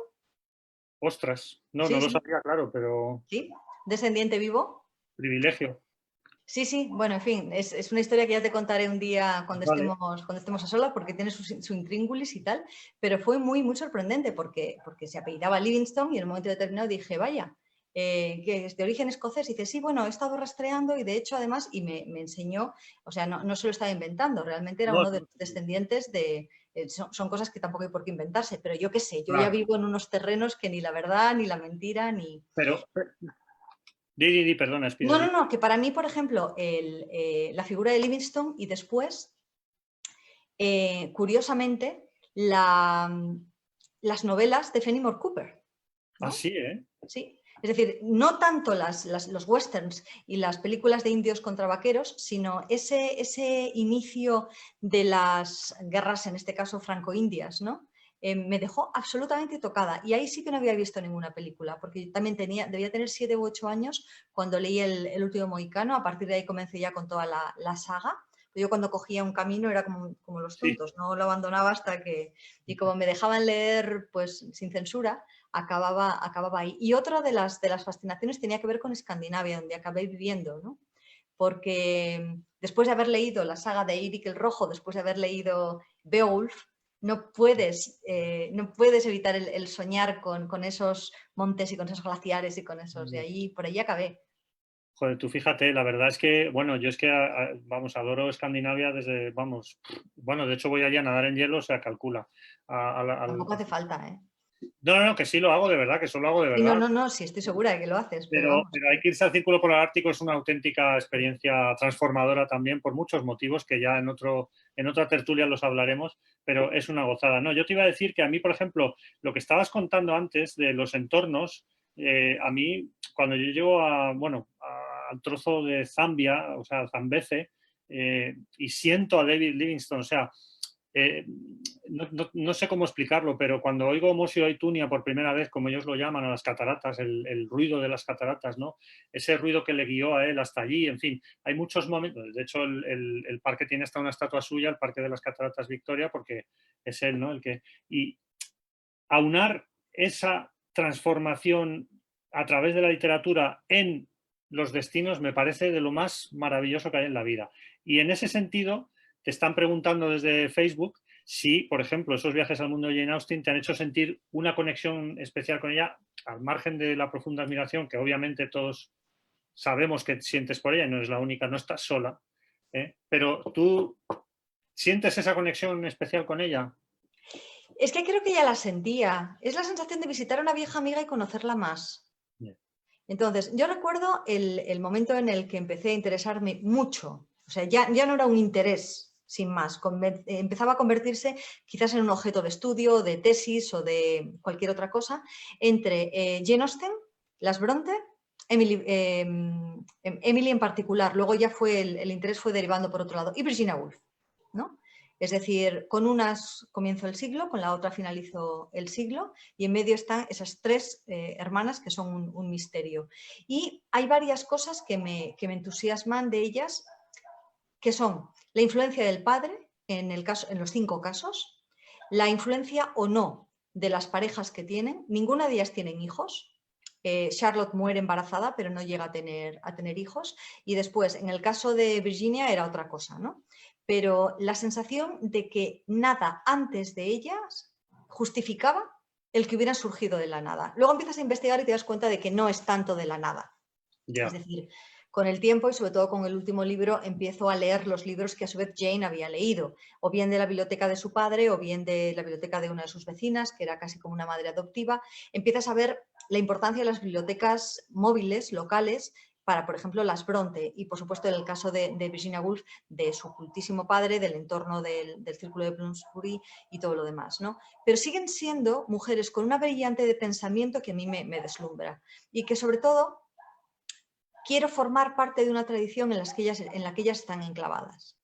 Ostras, no Sí, lo sí, sabía, claro, pero sí, descendiente vivo. privilegio. Sí, sí, bueno, en fin, es una historia que ya te contaré un día Vale. cuando estemos a solas, porque tiene su intríngulis y tal, pero fue muy sorprendente porque se apellidaba Livingstone y en un momento determinado dije, vaya, que es de origen escocés. Y dice, sí, bueno, he estado rastreando y de hecho además, y me enseñó, o sea, no se lo estaba inventando, realmente era No, uno de los descendientes de... son cosas que tampoco hay por qué inventarse, pero yo qué sé, yo ya claro. vivo en unos terrenos que ni la verdad, ni la mentira, ni... Pero, perdona, No, Espina, no, no, que para mí, por ejemplo, la figura de Livingstone y después, curiosamente, las novelas de Fenimore Cooper, ¿no? así, ¿eh? Sí. Es decir, no tanto los westerns y las películas de indios contra vaqueros, sino ese inicio de las guerras, en este caso franco-indias, ¿no? Me dejó absolutamente tocada. Y ahí sí que no había visto ninguna película, porque yo también debía tener 7 u 8 años cuando leí el último Mohicano. A partir de ahí comencé ya con toda la saga. Yo cuando cogía un camino era como los Sí. tontos, no lo abandonaba hasta que... Y como me dejaban leer pues sin censura, acababa ahí. Y otra de las fascinaciones tenía que ver con Escandinavia, donde acabé viviendo, ¿no? Porque después de haber leído la saga de Eirik el Rojo, después de haber leído Beowulf, no puedes evitar el soñar con esos montes y con esos glaciares y con esos de allí. Por allí acabé. Joder, tú fíjate, la verdad es que, bueno, yo es que, vamos, adoro Escandinavia desde, vamos, bueno, de hecho voy allá a nadar en hielo, o sea, calcula. Tampoco hace falta, ¿eh? No, que sí lo hago de verdad, que eso lo hago de Sí, no, verdad. no, no, sí, estoy segura de que lo haces, pero vamos. Pero hay que irse al Círculo Polar Ártico, es una auténtica experiencia transformadora también por muchos motivos que ya en otra tertulia los hablaremos, pero es una gozada. No, yo te iba a decir que a mí, por ejemplo, lo que estabas contando antes de los entornos, a mí, cuando yo llego al trozo de Zambia, o sea, Zambeze, y siento a David Livingstone, o sea, eh, no sé cómo explicarlo, pero cuando oigo Mosio Aitunia por primera vez, como ellos lo llaman, a las cataratas, el ruido de las cataratas, ¿no? Ese ruido que le guió a él hasta allí, en fin, hay muchos momentos. De hecho, el parque tiene hasta una estatua suya, el Parque de las Cataratas Victoria, porque es él, ¿no? Y aunar esa transformación a través de la literatura en los destinos me parece de lo más maravilloso que hay en la vida. Y en ese sentido, te están preguntando desde Facebook si, por ejemplo, esos viajes al mundo de Jane Austen te han hecho sentir una conexión especial con ella, al margen de la profunda admiración que obviamente todos sabemos que sientes por ella y no es la única, no estás sola, ¿eh? Pero tú sientes esa conexión especial con ella. Es que creo que ya la sentía. Es la sensación de visitar a una vieja amiga y conocerla más. Bien. Entonces, yo recuerdo el momento en el que empecé a interesarme mucho. O sea, ya no era un interés, sin más. Empezaba a convertirse quizás en un objeto de estudio, de tesis o de cualquier otra cosa, entre Jane Austen, las Bronte, Emily en particular. Luego ya el interés fue derivando por otro lado. Y Virginia Woolf, ¿no? Es decir, con unas comienzo el siglo, con la otra finalizo el siglo y en medio están esas tres hermanas que son un misterio. Y hay varias cosas que me entusiasman de ellas, que son la influencia del padre en los 5 casos, la influencia o no de las parejas que tienen, ninguna de ellas tienen hijos. Charlotte muere embarazada, pero no llega a tener hijos. Y después, en el caso de Virginia, era otra cosa, ¿no? Pero la sensación de que nada antes de ellas justificaba el que hubiera surgido de la nada. Luego empiezas a investigar y te das cuenta de que no es tanto de la nada. Es Ya. decir, con el tiempo y sobre todo con el último libro empiezo a leer los libros que a su vez Jane había leído, o bien de la biblioteca de su padre o bien de la biblioteca de una de sus vecinas, que era casi como una madre adoptiva. Empiezas a ver la importancia de las bibliotecas móviles, locales, para, por ejemplo, las Bronte y, por supuesto, en el caso de Virginia Woolf, de su cultísimo padre, del entorno del círculo de Bloomsbury y todo lo demás, ¿no? Pero siguen siendo mujeres con una brillante de pensamiento que a mí me deslumbra y que, sobre todo, quiero formar parte de una tradición en la que ellas están enclavadas.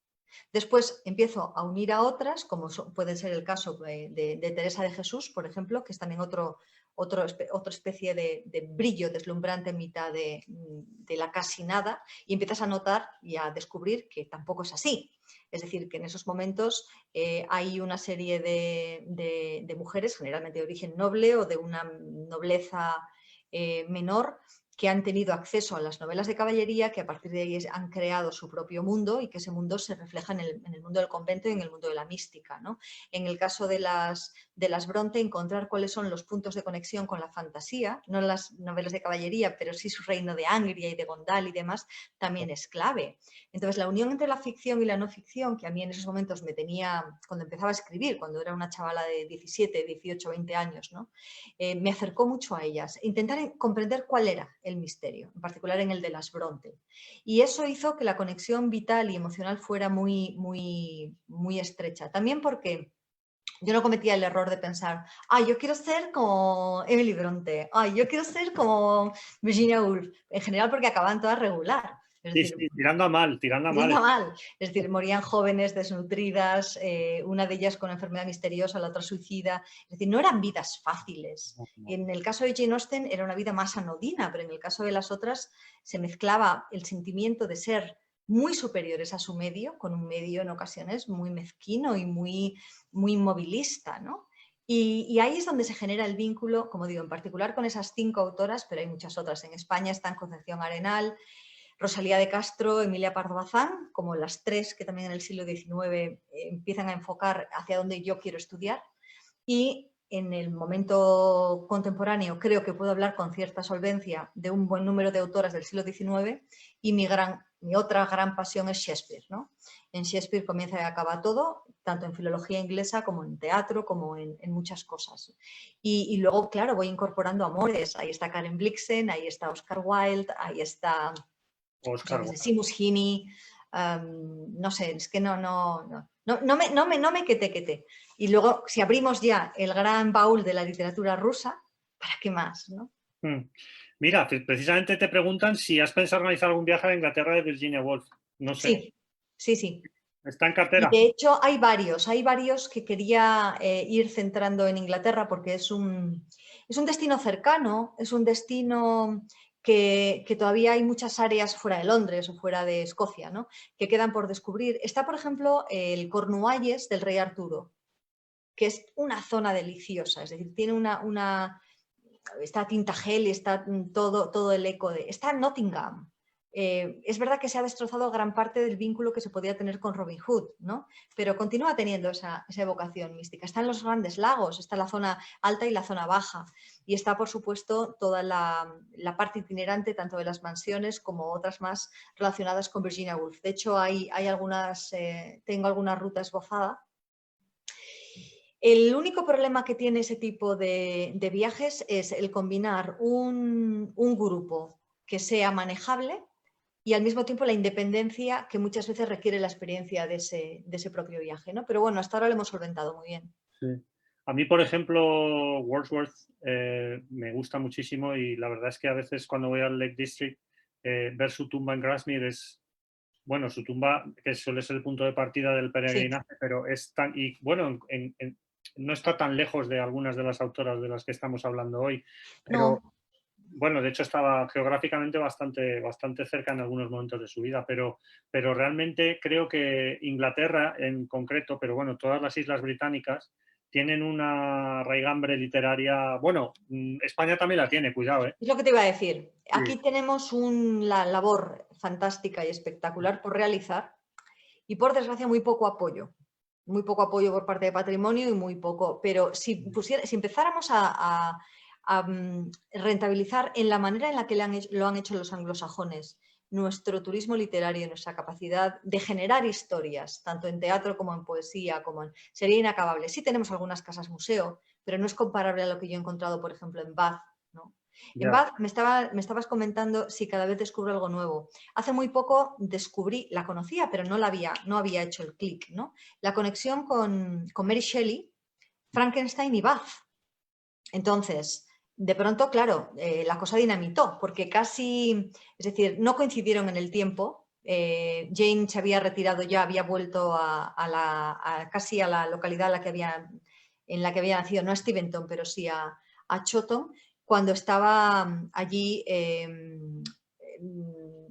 Después empiezo a unir a otras, como puede ser el caso de Teresa de Jesús, por ejemplo, que es también otra especie de brillo deslumbrante en mitad de la casi nada, y empiezas a notar y a descubrir que tampoco es así. Es decir, que en esos momentos hay una serie de mujeres, generalmente de origen noble o de una nobleza menor, que han tenido acceso a las novelas de caballería, que a partir de ahí han creado su propio mundo y que ese mundo se refleja en el mundo del convento y en el mundo de la mística, ¿no? En el caso de las Bronte, encontrar cuáles son los puntos de conexión con la fantasía, no las novelas de caballería, pero sí su reino de Angria y de Gondal y demás, también es clave. Entonces, la unión entre la ficción y la no ficción, que a mí en esos momentos me tenía, cuando empezaba a escribir, cuando era una chavala de 17, 18, 20 años, ¿no? Me acercó mucho a ellas. Intentar comprender cuál era el misterio, en particular en el de las Bronte. Y eso hizo que la conexión vital y emocional fuera muy, muy, muy estrecha. También porque yo no cometía el error de pensar, yo quiero ser como Emily Bronte, yo quiero ser como Virginia Woolf, en general porque acaban todas regular. Es decir, sí, tirando a mal, tirando a tirando mal. mal. Es decir, morían jóvenes, desnutridas, una de ellas con enfermedad misteriosa, la otra suicida. Es decir, no eran vidas fáciles. Y en el caso de Jane Austen era una vida más anodina, pero en el caso de las otras se mezclaba el sentimiento de ser muy superiores a su medio, con un medio en ocasiones muy mezquino y muy, muy inmovilista, ¿no? Y ahí es donde se genera el vínculo, como digo, en particular con esas 5 autoras, pero hay muchas otras. En España están Concepción Arenal, Rosalía de Castro, Emilia Pardo Bazán, como las 3 que también en el siglo XIX empiezan a enfocar hacia dónde yo quiero estudiar. Y en el momento contemporáneo creo que puedo hablar con cierta solvencia de un buen número de autoras del siglo XIX y mi otra gran pasión es Shakespeare, ¿no? En Shakespeare comienza y acaba todo, tanto en filología inglesa como en teatro, como en muchas cosas. Y luego, claro, voy incorporando amores. Ahí está Karen Blixen, ahí está Oscar Wilde, ahí está Oscar, Seamus Heaney, no sé, es que no me quete. Y luego, si abrimos ya el gran baúl de la literatura rusa, ¿para qué más? ¿No? Mira, precisamente te preguntan si has pensado organizar algún viaje a Inglaterra de Virginia Woolf. No sé. Sí. ¿Está en Y cartera? de hecho hay varios que quería ir centrando en Inglaterra porque es un destino cercano, es un destino que todavía hay muchas áreas fuera de Londres o fuera de Escocia, ¿no? Que quedan por descubrir. Está, por ejemplo, el Cornualles del Rey Arturo, que es una zona deliciosa, es decir, tiene está Tintagel y está todo el eco de... Está Nottingham. Es verdad que se ha destrozado gran parte del vínculo que se podía tener con Robin Hood, ¿no? Pero continúa teniendo esa evocación mística. Están los grandes lagos, está la zona alta y la zona baja. Y está, por supuesto, toda la parte itinerante, tanto de las mansiones como otras más relacionadas con Virginia Woolf. De hecho, hay tengo alguna ruta esbozada. El único problema que tiene ese tipo de viajes es el combinar un grupo que sea manejable y al mismo tiempo la independencia que muchas veces requiere la experiencia de ese propio viaje, ¿no? Pero bueno, hasta ahora lo hemos solventado muy bien. Sí. A mí, por ejemplo, Wordsworth me gusta muchísimo y la verdad es que a veces cuando voy al Lake District, ver su tumba en Grasmere es, bueno, su tumba que suele ser el punto de partida del peregrinaje, sí. Pero es tan, y bueno, no está tan lejos de algunas de las autoras de las que estamos hablando hoy, pero no. Bueno, de hecho estaba geográficamente bastante cerca en algunos momentos de su vida, pero realmente creo que Inglaterra en concreto, pero bueno, todas las islas británicas tienen una raigambre literaria, bueno, España también la tiene, cuidado, ¿eh? Es lo que te iba a decir. Sí. Aquí tenemos una labor fantástica y espectacular por realizar y por desgracia muy poco apoyo. Muy poco apoyo por parte de Patrimonio y muy poco, pero si empezáramos a rentabilizar en la manera en la que lo han hecho los anglosajones nuestro turismo literario, nuestra capacidad de generar historias, tanto en teatro como en poesía, sería inacabable. Sí tenemos algunas casas museo, pero no es comparable a lo que yo he encontrado, por ejemplo, en Bath, ¿no? En Ya. Bath me estabas comentando si cada vez descubro algo nuevo. Hace muy poco descubrí, la conocía, pero no había hecho el clic, ¿no? La conexión con Mary Shelley, Frankenstein y Bath. Entonces, de pronto, claro, la cosa dinamitó, porque casi, es decir, no coincidieron en el tiempo. Jane se había retirado ya, había vuelto casi a la localidad en la que había nacido, no a Steventon, pero sí a Chawton, cuando estaba allí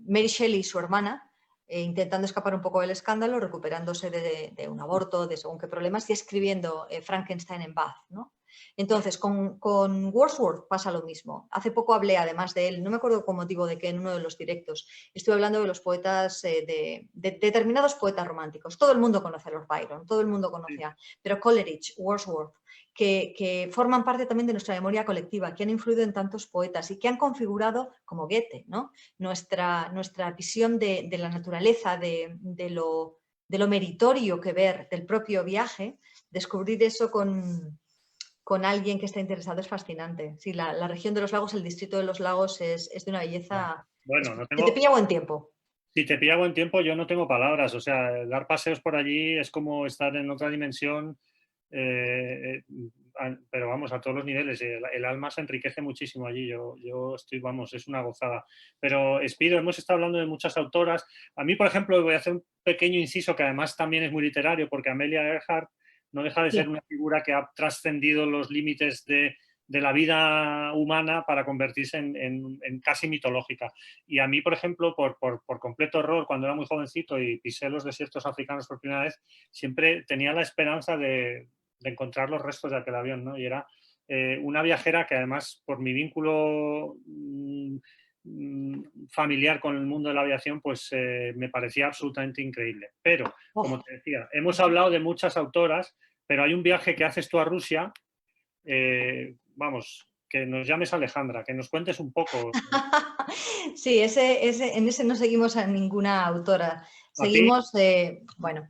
Mary Shelley y su hermana, intentando escapar un poco del escándalo, recuperándose de un aborto, de según qué problemas, y escribiendo Frankenstein en Bath, ¿no? Entonces, con Wordsworth pasa lo mismo. Hace poco hablé además de él, no me acuerdo con motivo de qué, en uno de los directos, estuve hablando de los poetas, de determinados poetas románticos. Todo el mundo conoce a Lord Byron, todo el mundo conoce pero Coleridge, Wordsworth, que forman parte también de nuestra memoria colectiva, que han influido en tantos poetas y que han configurado, como Goethe, ¿no? nuestra visión de la naturaleza, de lo meritorio que ver del propio viaje. Descubrir eso con alguien que está interesado es fascinante. Sí, la región de los lagos, el distrito de los lagos es de una belleza. Bueno, no Que te tengo, pilla buen tiempo. si te pilla buen tiempo, yo no tengo palabras. O sea, dar paseos por allí es como estar en otra dimensión, pero vamos, a todos los niveles. El alma se enriquece muchísimo allí. Yo estoy, vamos, es una gozada. Pero, Espido, hemos estado hablando de muchas autoras. A mí, por ejemplo, voy a hacer un pequeño inciso que además también es muy literario, porque Amelia Earhart no deja de ser una figura que ha trascendido los límites de la vida humana para convertirse en casi mitológica. Y a mí, por ejemplo, por completo error, cuando era muy jovencito y pisé los desiertos africanos por primera vez, siempre tenía la esperanza de encontrar los restos de aquel avión, ¿no? Y era una viajera que además, por mi vínculo familiar con el mundo de la aviación, pues me parecía absolutamente increíble. Pero, como te decía, hemos hablado de muchas autoras, pero hay un viaje que haces tú a Rusia, vamos, que nos llames Alejandra, que nos cuentes un poco. Sí, en ese no seguimos a ninguna autora. ¿A ti? Seguimos, bueno,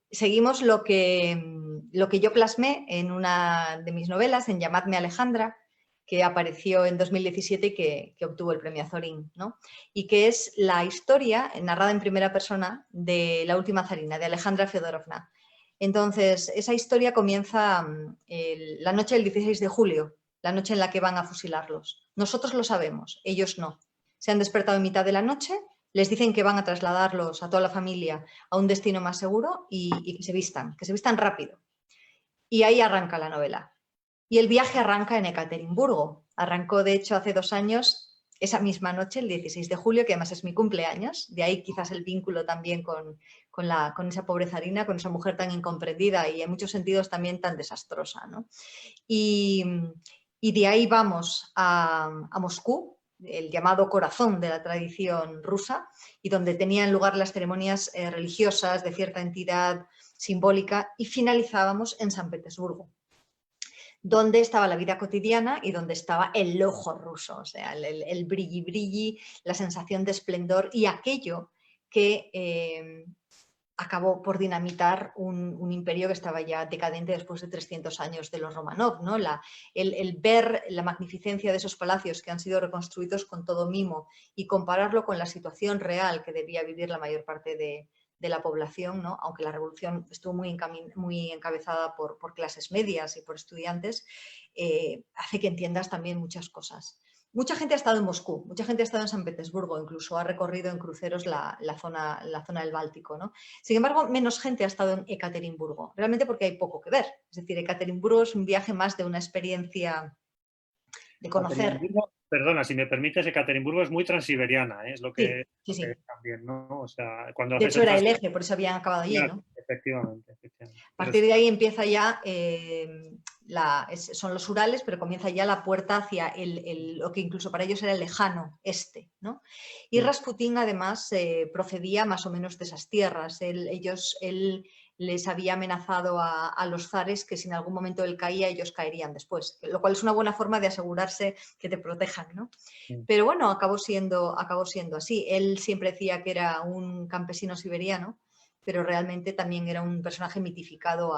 seguimos lo que yo plasmé en una de mis novelas, en Llamadme Alejandra, que apareció en 2017 y que obtuvo el premio Azorín, ¿no? Y que es la historia narrada en primera persona de La última zarina, de Alejandra Feodorovna. Entonces, esa historia comienza la noche del 16 de julio, la noche en la que van a fusilarlos. Nosotros lo sabemos, ellos no. Se han despertado en mitad de la noche, les dicen que van a trasladarlos a toda la familia a un destino más seguro y que se vistan rápido. Y ahí arranca la novela. Y el viaje arranca en Ekaterimburgo. Arrancó, de hecho, hace 2 años, esa misma noche, el 16 de julio, que además es mi cumpleaños. De ahí quizás el vínculo también con esa pobre zarina, con esa mujer tan incomprendida y en muchos sentidos también tan desastrosa, ¿no? Y de ahí vamos a Moscú, el llamado corazón de la tradición rusa, y donde tenían lugar las ceremonias religiosas de cierta entidad simbólica, y finalizábamos en San Petersburgo, donde estaba la vida cotidiana y donde estaba el ojo ruso, o sea, el brilli-brilli, la sensación de esplendor y aquello que acabó por dinamitar un imperio que estaba ya decadente después de 300 años de los Romanov, ¿no? El ver la magnificencia de esos palacios que han sido reconstruidos con todo mimo y compararlo con la situación real que debía vivir la mayor parte de la población, ¿no? Aunque la revolución estuvo muy encabezada por clases medias y por estudiantes, hace que entiendas también muchas cosas. Mucha gente ha estado en Moscú, mucha gente ha estado en San Petersburgo, incluso ha recorrido en cruceros la zona del Báltico, ¿no? Sin embargo, menos gente ha estado en Ekaterimburgo, realmente porque hay poco que ver. Es decir, Ekaterimburgo es un viaje más de una experiencia de conocer. Perdona, si me permites, Ekaterimburgo es muy transiberiana, ¿eh? Es lo Sí, que, sí, sí. también, ¿no? O sea, cuando De haces hecho, el era el transporte. eje, por eso habían acabado allí, ¿no? Efectivamente. A partir de ahí empieza ya, son los Urales, pero comienza ya la puerta hacia lo que incluso para ellos era el lejano este, ¿no? Y Rasputín además procedía más o menos de esas tierras. Él les había amenazado a los zares que si en algún momento él caía, ellos caerían después, lo cual es una buena forma de asegurarse que te protejan, ¿no? Pero bueno, acabó siendo así. Él siempre decía que era un campesino siberiano, pero realmente también era un personaje mitificado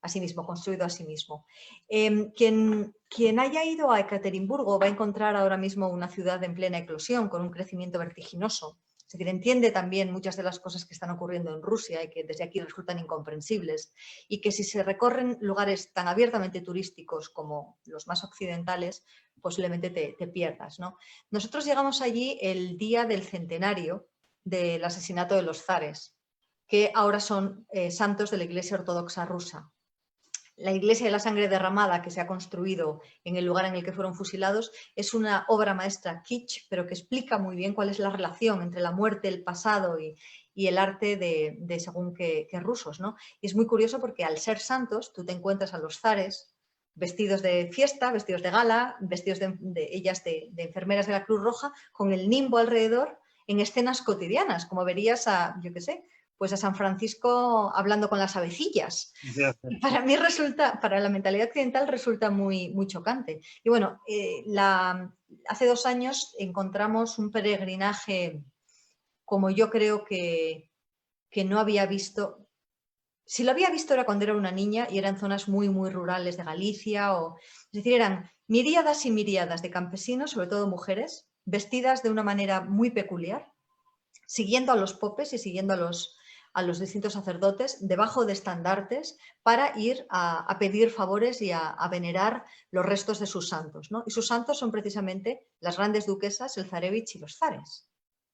a sí mismo, construido a sí mismo. Quien haya ido a Ekaterimburgo va a encontrar ahora mismo una ciudad en plena eclosión, con un crecimiento vertiginoso. Es decir, entiende también muchas de las cosas que están ocurriendo en Rusia y que desde aquí resultan incomprensibles, y que si se recorren lugares tan abiertamente turísticos como los más occidentales, posiblemente te pierdas, ¿no? Nosotros llegamos allí el día del centenario del asesinato de los zares, que ahora son santos de la Iglesia Ortodoxa rusa. La Iglesia de la Sangre Derramada, que se ha construido en el lugar en el que fueron fusilados, es una obra maestra kitsch, pero que explica muy bien cuál es la relación entre la muerte, el pasado y el arte de según qué rusos, ¿no? Y es muy curioso porque al ser santos, tú te encuentras a los zares vestidos de fiesta, vestidos de gala, vestidos ellas de enfermeras de la Cruz Roja, con el nimbo alrededor en escenas cotidianas, como verías a, yo qué sé, pues a San Francisco hablando con las avecillas. Y para mí resulta, para la mentalidad occidental resulta muy, muy chocante. Y bueno, hace 2 años encontramos un peregrinaje como yo creo que no había visto. Si lo había visto era cuando era una niña y eran zonas muy, muy rurales de Galicia. Es decir, eran miríadas y miríadas de campesinos, sobre todo mujeres, vestidas de una manera muy peculiar, siguiendo a los popes y siguiendo a los distintos sacerdotes debajo de estandartes para ir a pedir favores y a venerar los restos de sus santos, ¿no? Y sus santos son precisamente las grandes duquesas, el zarevich y los zares.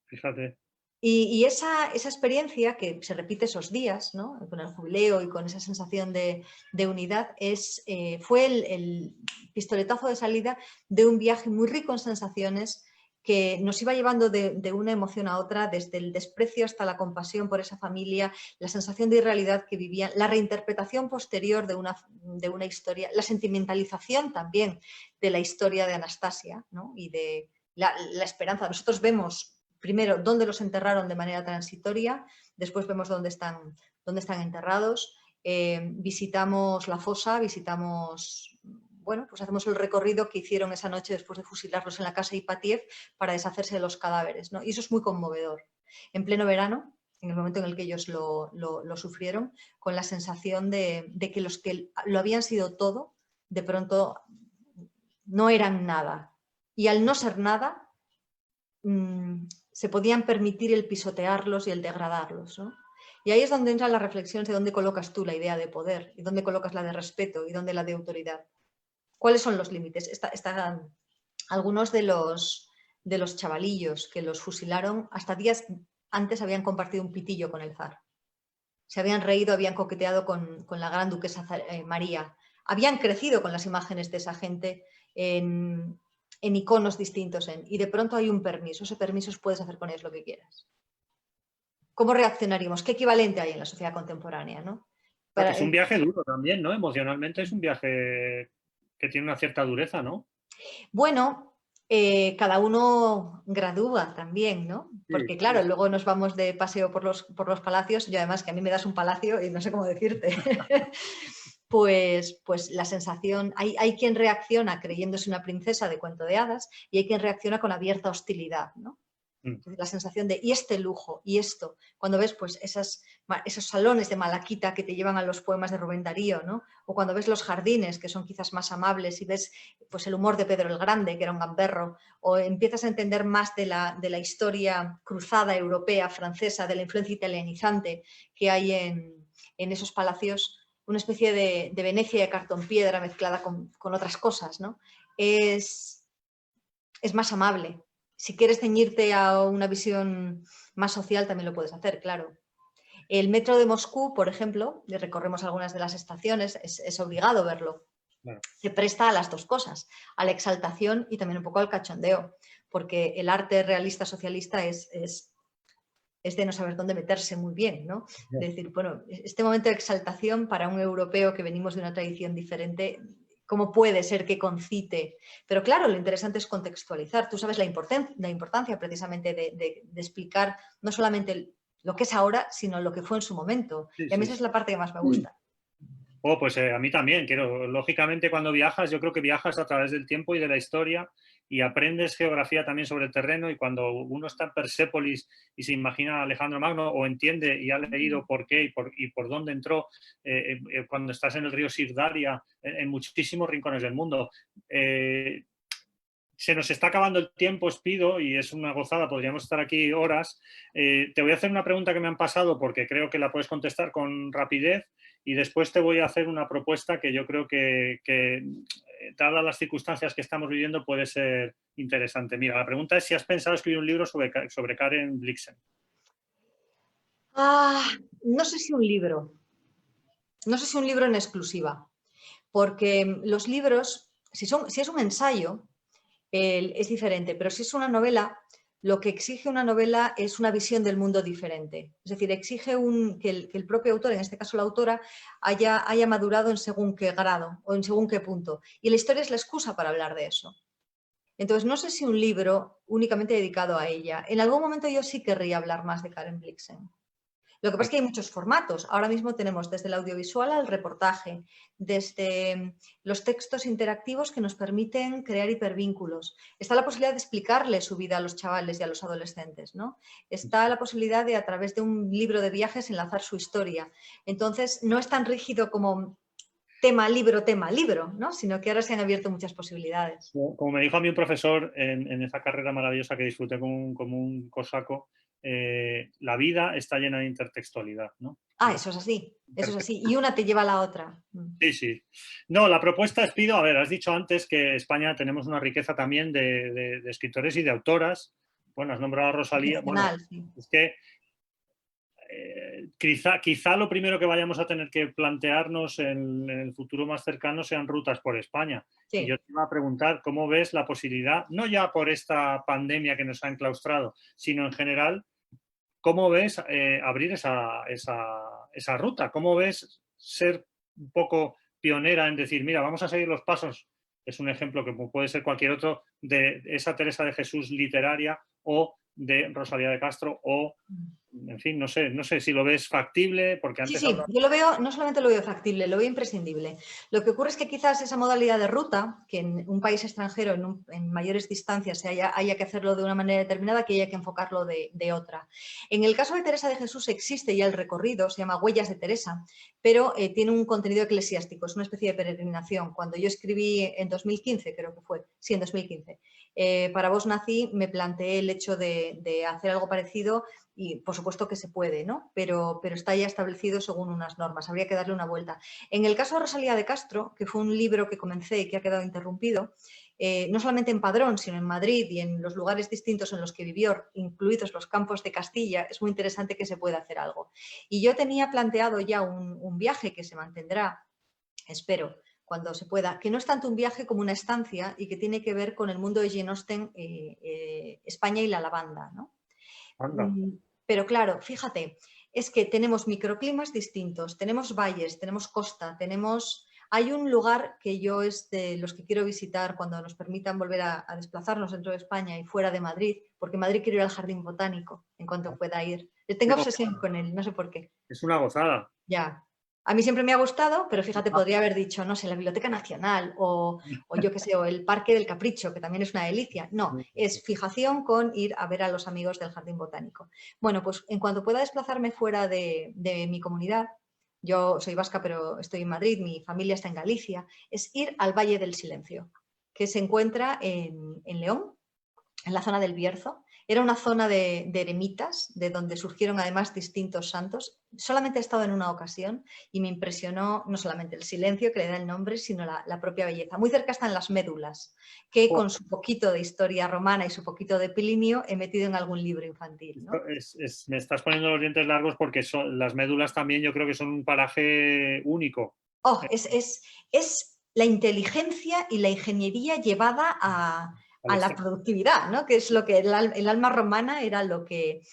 Fíjate. Y esa experiencia que se repite esos días, ¿no? Con el jubileo y con esa sensación de unidad, fue el pistoletazo de salida de un viaje muy rico en sensaciones que nos iba llevando de una emoción a otra, desde el desprecio hasta la compasión por esa familia, la sensación de irrealidad que vivían, la reinterpretación posterior de una historia, la sentimentalización también de la historia de Anastasia, ¿no? Y de la esperanza. Nosotros vemos primero dónde los enterraron de manera transitoria, después vemos dónde están enterrados, visitamos la fosa, bueno, pues hacemos el recorrido que hicieron esa noche después de fusilarlos en la casa Ipatiev para deshacerse de los cadáveres, ¿no? Y eso es muy conmovedor. En pleno verano, en el momento en el que ellos lo sufrieron, con la sensación de que los que lo habían sido todo, de pronto no eran nada. Y al no ser nada, se podían permitir el pisotearlos y el degradarlos, ¿no? Y ahí es donde entran las reflexiones de dónde colocas tú la idea de poder y dónde colocas la de respeto y dónde la de autoridad. ¿Cuáles son los límites? Están algunos de los chavalillos que los fusilaron hasta días antes habían compartido un pitillo con el zar. Se habían reído, habían coqueteado con la gran duquesa María. Habían crecido con las imágenes de esa gente en iconos distintos. Y de pronto hay un permiso. Ese permiso puedes hacer con ellos lo que quieras. ¿Cómo reaccionaríamos? ¿Qué equivalente hay en la sociedad contemporánea, ¿no? Porque es un viaje duro también, ¿no? Emocionalmente es un viaje que tiene una cierta dureza, ¿no? Bueno, cada uno gradúa también, ¿no? Porque claro, luego nos vamos de paseo por los palacios, y además que a mí me das un palacio y no sé cómo decirte. Pues la sensación, hay quien reacciona creyéndose una princesa de cuento de hadas y hay quien reacciona con abierta hostilidad, ¿no? La sensación de, y este lujo, y esto, cuando ves pues esos salones de malaquita que te llevan a los poemas de Rubén Darío, ¿no? O cuando ves los jardines, que son quizás más amables, y ves pues el humor de Pedro el Grande, que era un gamberro, o empiezas a entender más de la historia cruzada europea, francesa, de la influencia italianizante que hay en esos palacios, una especie de Venecia de cartón piedra mezclada con otras cosas, ¿no? Es más amable. Si quieres ceñirte a una visión más social, también lo puedes hacer, claro. El metro de Moscú, por ejemplo, recorremos algunas de las estaciones, es obligado verlo. Claro. Se presta a las dos cosas, a la exaltación y también un poco al cachondeo, porque el arte realista socialista es de no saber dónde meterse muy bien, ¿no? De decir, bueno, este momento de exaltación para un europeo que venimos de una tradición diferente, ¿cómo puede ser que concite? Pero claro, lo interesante es contextualizar. Tú sabes la importancia precisamente de explicar no solamente lo que es ahora, sino lo que fue en su momento. Sí, y a mí esa es la parte que más me gusta. Pues a mí también. Lógicamente, cuando viajas, yo creo que viajas a través del tiempo y de la historia y aprendes geografía también sobre el terreno, y cuando uno está en Persépolis y se imagina a Alejandro Magno o entiende y ha leído por qué y por dónde entró, cuando estás en el río Sirdaria, en muchísimos rincones del mundo. Se nos está acabando el tiempo, os pido, y es una gozada, podríamos estar aquí horas. Te voy a hacer una pregunta que me han pasado porque creo que la puedes contestar con rapidez, y después te voy a hacer una propuesta que yo creo que dadas las circunstancias que estamos viviendo, puede ser interesante. Mira, la pregunta es si has pensado escribir un libro sobre Karen Blixen. No sé si un libro. No sé si un libro en exclusiva, porque los libros, si es un ensayo, es diferente, pero si es una novela, lo que exige una novela es una visión del mundo diferente. Es decir, exige que el propio autor, en este caso la autora, haya madurado en según qué grado o en según qué punto. Y la historia es la excusa para hablar de eso. Entonces, no sé si un libro únicamente dedicado a ella. En algún momento yo sí querría hablar más de Karen Blixen. Lo que pasa es que hay muchos formatos. Ahora mismo tenemos desde el audiovisual al reportaje, desde los textos interactivos que nos permiten crear hipervínculos. Está la posibilidad de explicarle su vida a los chavales y a los adolescentes, ¿no? Está la posibilidad de, a través de un libro de viajes, enlazar su historia. Entonces, no es tan rígido como tema, libro, ¿no? Sino que ahora se han abierto muchas posibilidades. Como me dijo a mí un profesor en esa carrera maravillosa que disfruté como un cosaco, la vida está llena de intertextualidad, ¿no? Eso es así, eso es así. Y una te lleva a la otra. Sí, sí. No, la propuesta es, pido, a ver, has dicho antes que España tenemos una riqueza también de escritores y de autoras. Bueno, has nombrado a Rosalía. Bueno, Sí. es que quizá lo primero que vayamos a tener que plantearnos en el futuro más cercano sean rutas por España. Sí. Y yo te iba a preguntar cómo ves la posibilidad, no ya por esta pandemia que nos ha enclaustrado, sino en general, ¿cómo ves abrir esa ruta? ¿Cómo ves ser un poco pionera en decir, mira, vamos a seguir los pasos? Es un ejemplo que puede ser cualquier otro, de esa Teresa de Jesús literaria o de Rosalía de Castro o, en fin, no sé si lo ves factible, porque antes... Sí, yo lo veo, no solamente lo veo factible, lo veo imprescindible. Lo que ocurre es que quizás esa modalidad de ruta, que en un país extranjero, en mayores distancias, haya que hacerlo de una manera determinada, que haya que enfocarlo de otra. En el caso de Teresa de Jesús existe ya el recorrido, se llama Huellas de Teresa, pero tiene un contenido eclesiástico, es una especie de peregrinación. Cuando yo escribí en 2015, creo que fue, sí, en 2015, Para vos nací, me planteé el hecho de hacer algo parecido. Y por supuesto que se puede, ¿no? Pero está ya establecido según unas normas, habría que darle una vuelta. En el caso de Rosalía de Castro, que fue un libro que comencé y que ha quedado interrumpido, no solamente en Padrón, sino en Madrid y en los lugares distintos en los que vivió, incluidos los campos de Castilla, es muy interesante que se pueda hacer algo. Y yo tenía planteado ya un viaje que se mantendrá, espero, cuando se pueda, que no es tanto un viaje como una estancia y que tiene que ver con el mundo de Jane Austen, España y la lavanda, ¿no? Anda. Pero claro, fíjate, es que tenemos microclimas distintos, tenemos valles, tenemos costa, hay un lugar que yo es de los que quiero visitar cuando nos permitan volver a desplazarnos dentro de España y fuera de Madrid, porque en Madrid quiero ir al Jardín Botánico en cuanto pueda ir. Yo tengo obsesión con él, no sé por qué. Es una gozada. Ya. A mí siempre me ha gustado, pero fíjate, podría haber dicho, no sé, la Biblioteca Nacional o yo qué sé, o el Parque del Capricho, que también es una delicia. No, es fijación con ir a ver a los amigos del Jardín Botánico. Bueno, pues en cuanto pueda desplazarme fuera de mi comunidad, yo soy vasca, pero estoy en Madrid, mi familia está en Galicia, es ir al Valle del Silencio, que se encuentra en León, en la zona del Bierzo. Era una zona de eremitas, de donde surgieron además distintos santos. Solamente he estado en una ocasión y me impresionó no solamente el silencio que le da el nombre, sino la propia belleza. Muy cerca están las médulas, que con su poquito de historia romana y su poquito de Plinio he metido en algún libro infantil, ¿no? Me estás poniendo los dientes largos porque las médulas también yo creo que son un paraje único. Es la inteligencia y la ingeniería llevada a la productividad, ¿no? Que es lo que el alma romana era lo que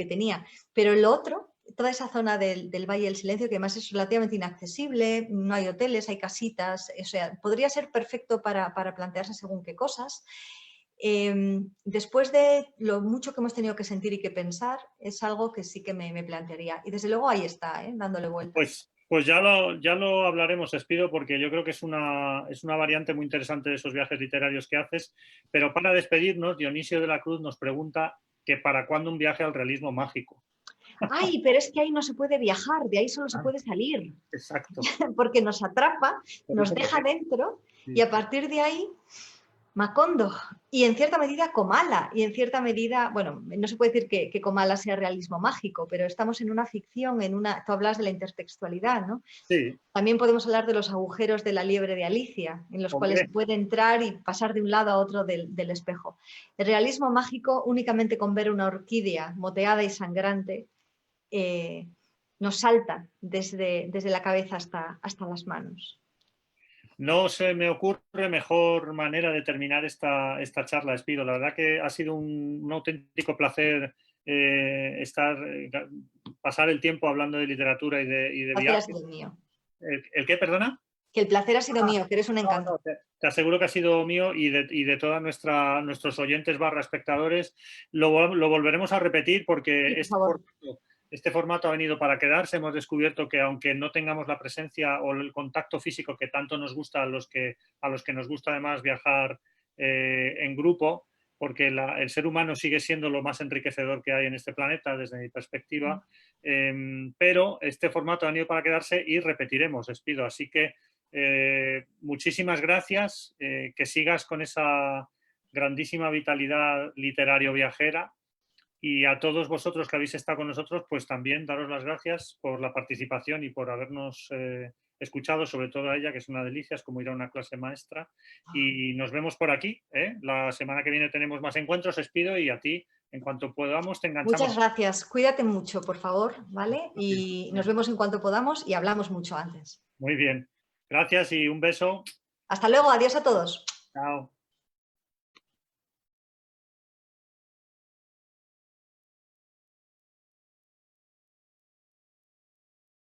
tenía. Pero lo otro, toda esa zona del Valle del Silencio, que además es relativamente inaccesible, no hay hoteles, hay casitas, o sea, podría ser perfecto para plantearse según qué cosas. Después de lo mucho que hemos tenido que sentir y que pensar, es algo que sí que me plantearía. Y desde luego ahí está, dándole vueltas. Pues Pues ya lo hablaremos, Espido, porque yo creo que es una variante muy interesante de esos viajes literarios que haces. Pero para despedirnos, Dionisio de la Cruz nos pregunta que ¿para cuándo un viaje al realismo mágico? Ay, pero es que ahí no se puede viajar, de ahí solo se Ah, puede salir, exacto. porque nos atrapa, Por nos eso deja dentro y sí. a partir de ahí Macondo, y en cierta medida Comala, y en cierta medida, bueno, no se puede decir que Comala sea realismo mágico, pero estamos en una ficción, tú hablas de la intertextualidad, ¿no? Sí, También podemos hablar de los agujeros de la liebre de Alicia, en los cuales se hombre, puede entrar y pasar de un lado a otro del espejo. El realismo mágico, únicamente con ver una orquídea moteada y sangrante, nos salta desde la cabeza hasta las manos. no se me ocurre mejor manera de terminar esta charla, Espido. La verdad que ha sido un auténtico placer pasar el tiempo hablando de literatura y de El placer ha viajes. sido mío. ¿El qué, perdona? Que el placer ha sido mío, que eres un No, encanto. no, te aseguro que ha sido mío y de todos nuestros oyentes barra espectadores. Lo volveremos a repetir Sí, porque por favor. este formato ha venido para quedarse. Hemos descubierto que aunque no tengamos la presencia o el contacto físico que tanto nos gusta a los que nos gusta además viajar en grupo, porque el ser humano sigue siendo lo más enriquecedor que hay en este planeta desde mi perspectiva, pero este formato ha venido para quedarse y repetiremos, Espido. Así que muchísimas gracias, que sigas con esa grandísima vitalidad literario viajera y a todos vosotros que habéis estado con nosotros, pues también daros las gracias por la participación y por habernos escuchado, sobre todo a ella, que es una delicia, es como ir a una clase maestra. Y nos vemos por aquí. La semana que viene tenemos más encuentros, Espido, y a ti, en cuanto podamos, te Muchas enganchamos. gracias. Cuídate mucho, por favor, ¿vale? Y nos vemos en cuanto podamos y hablamos mucho antes. Muy bien. Gracias y un beso. Hasta luego. Adiós a todos. Chao.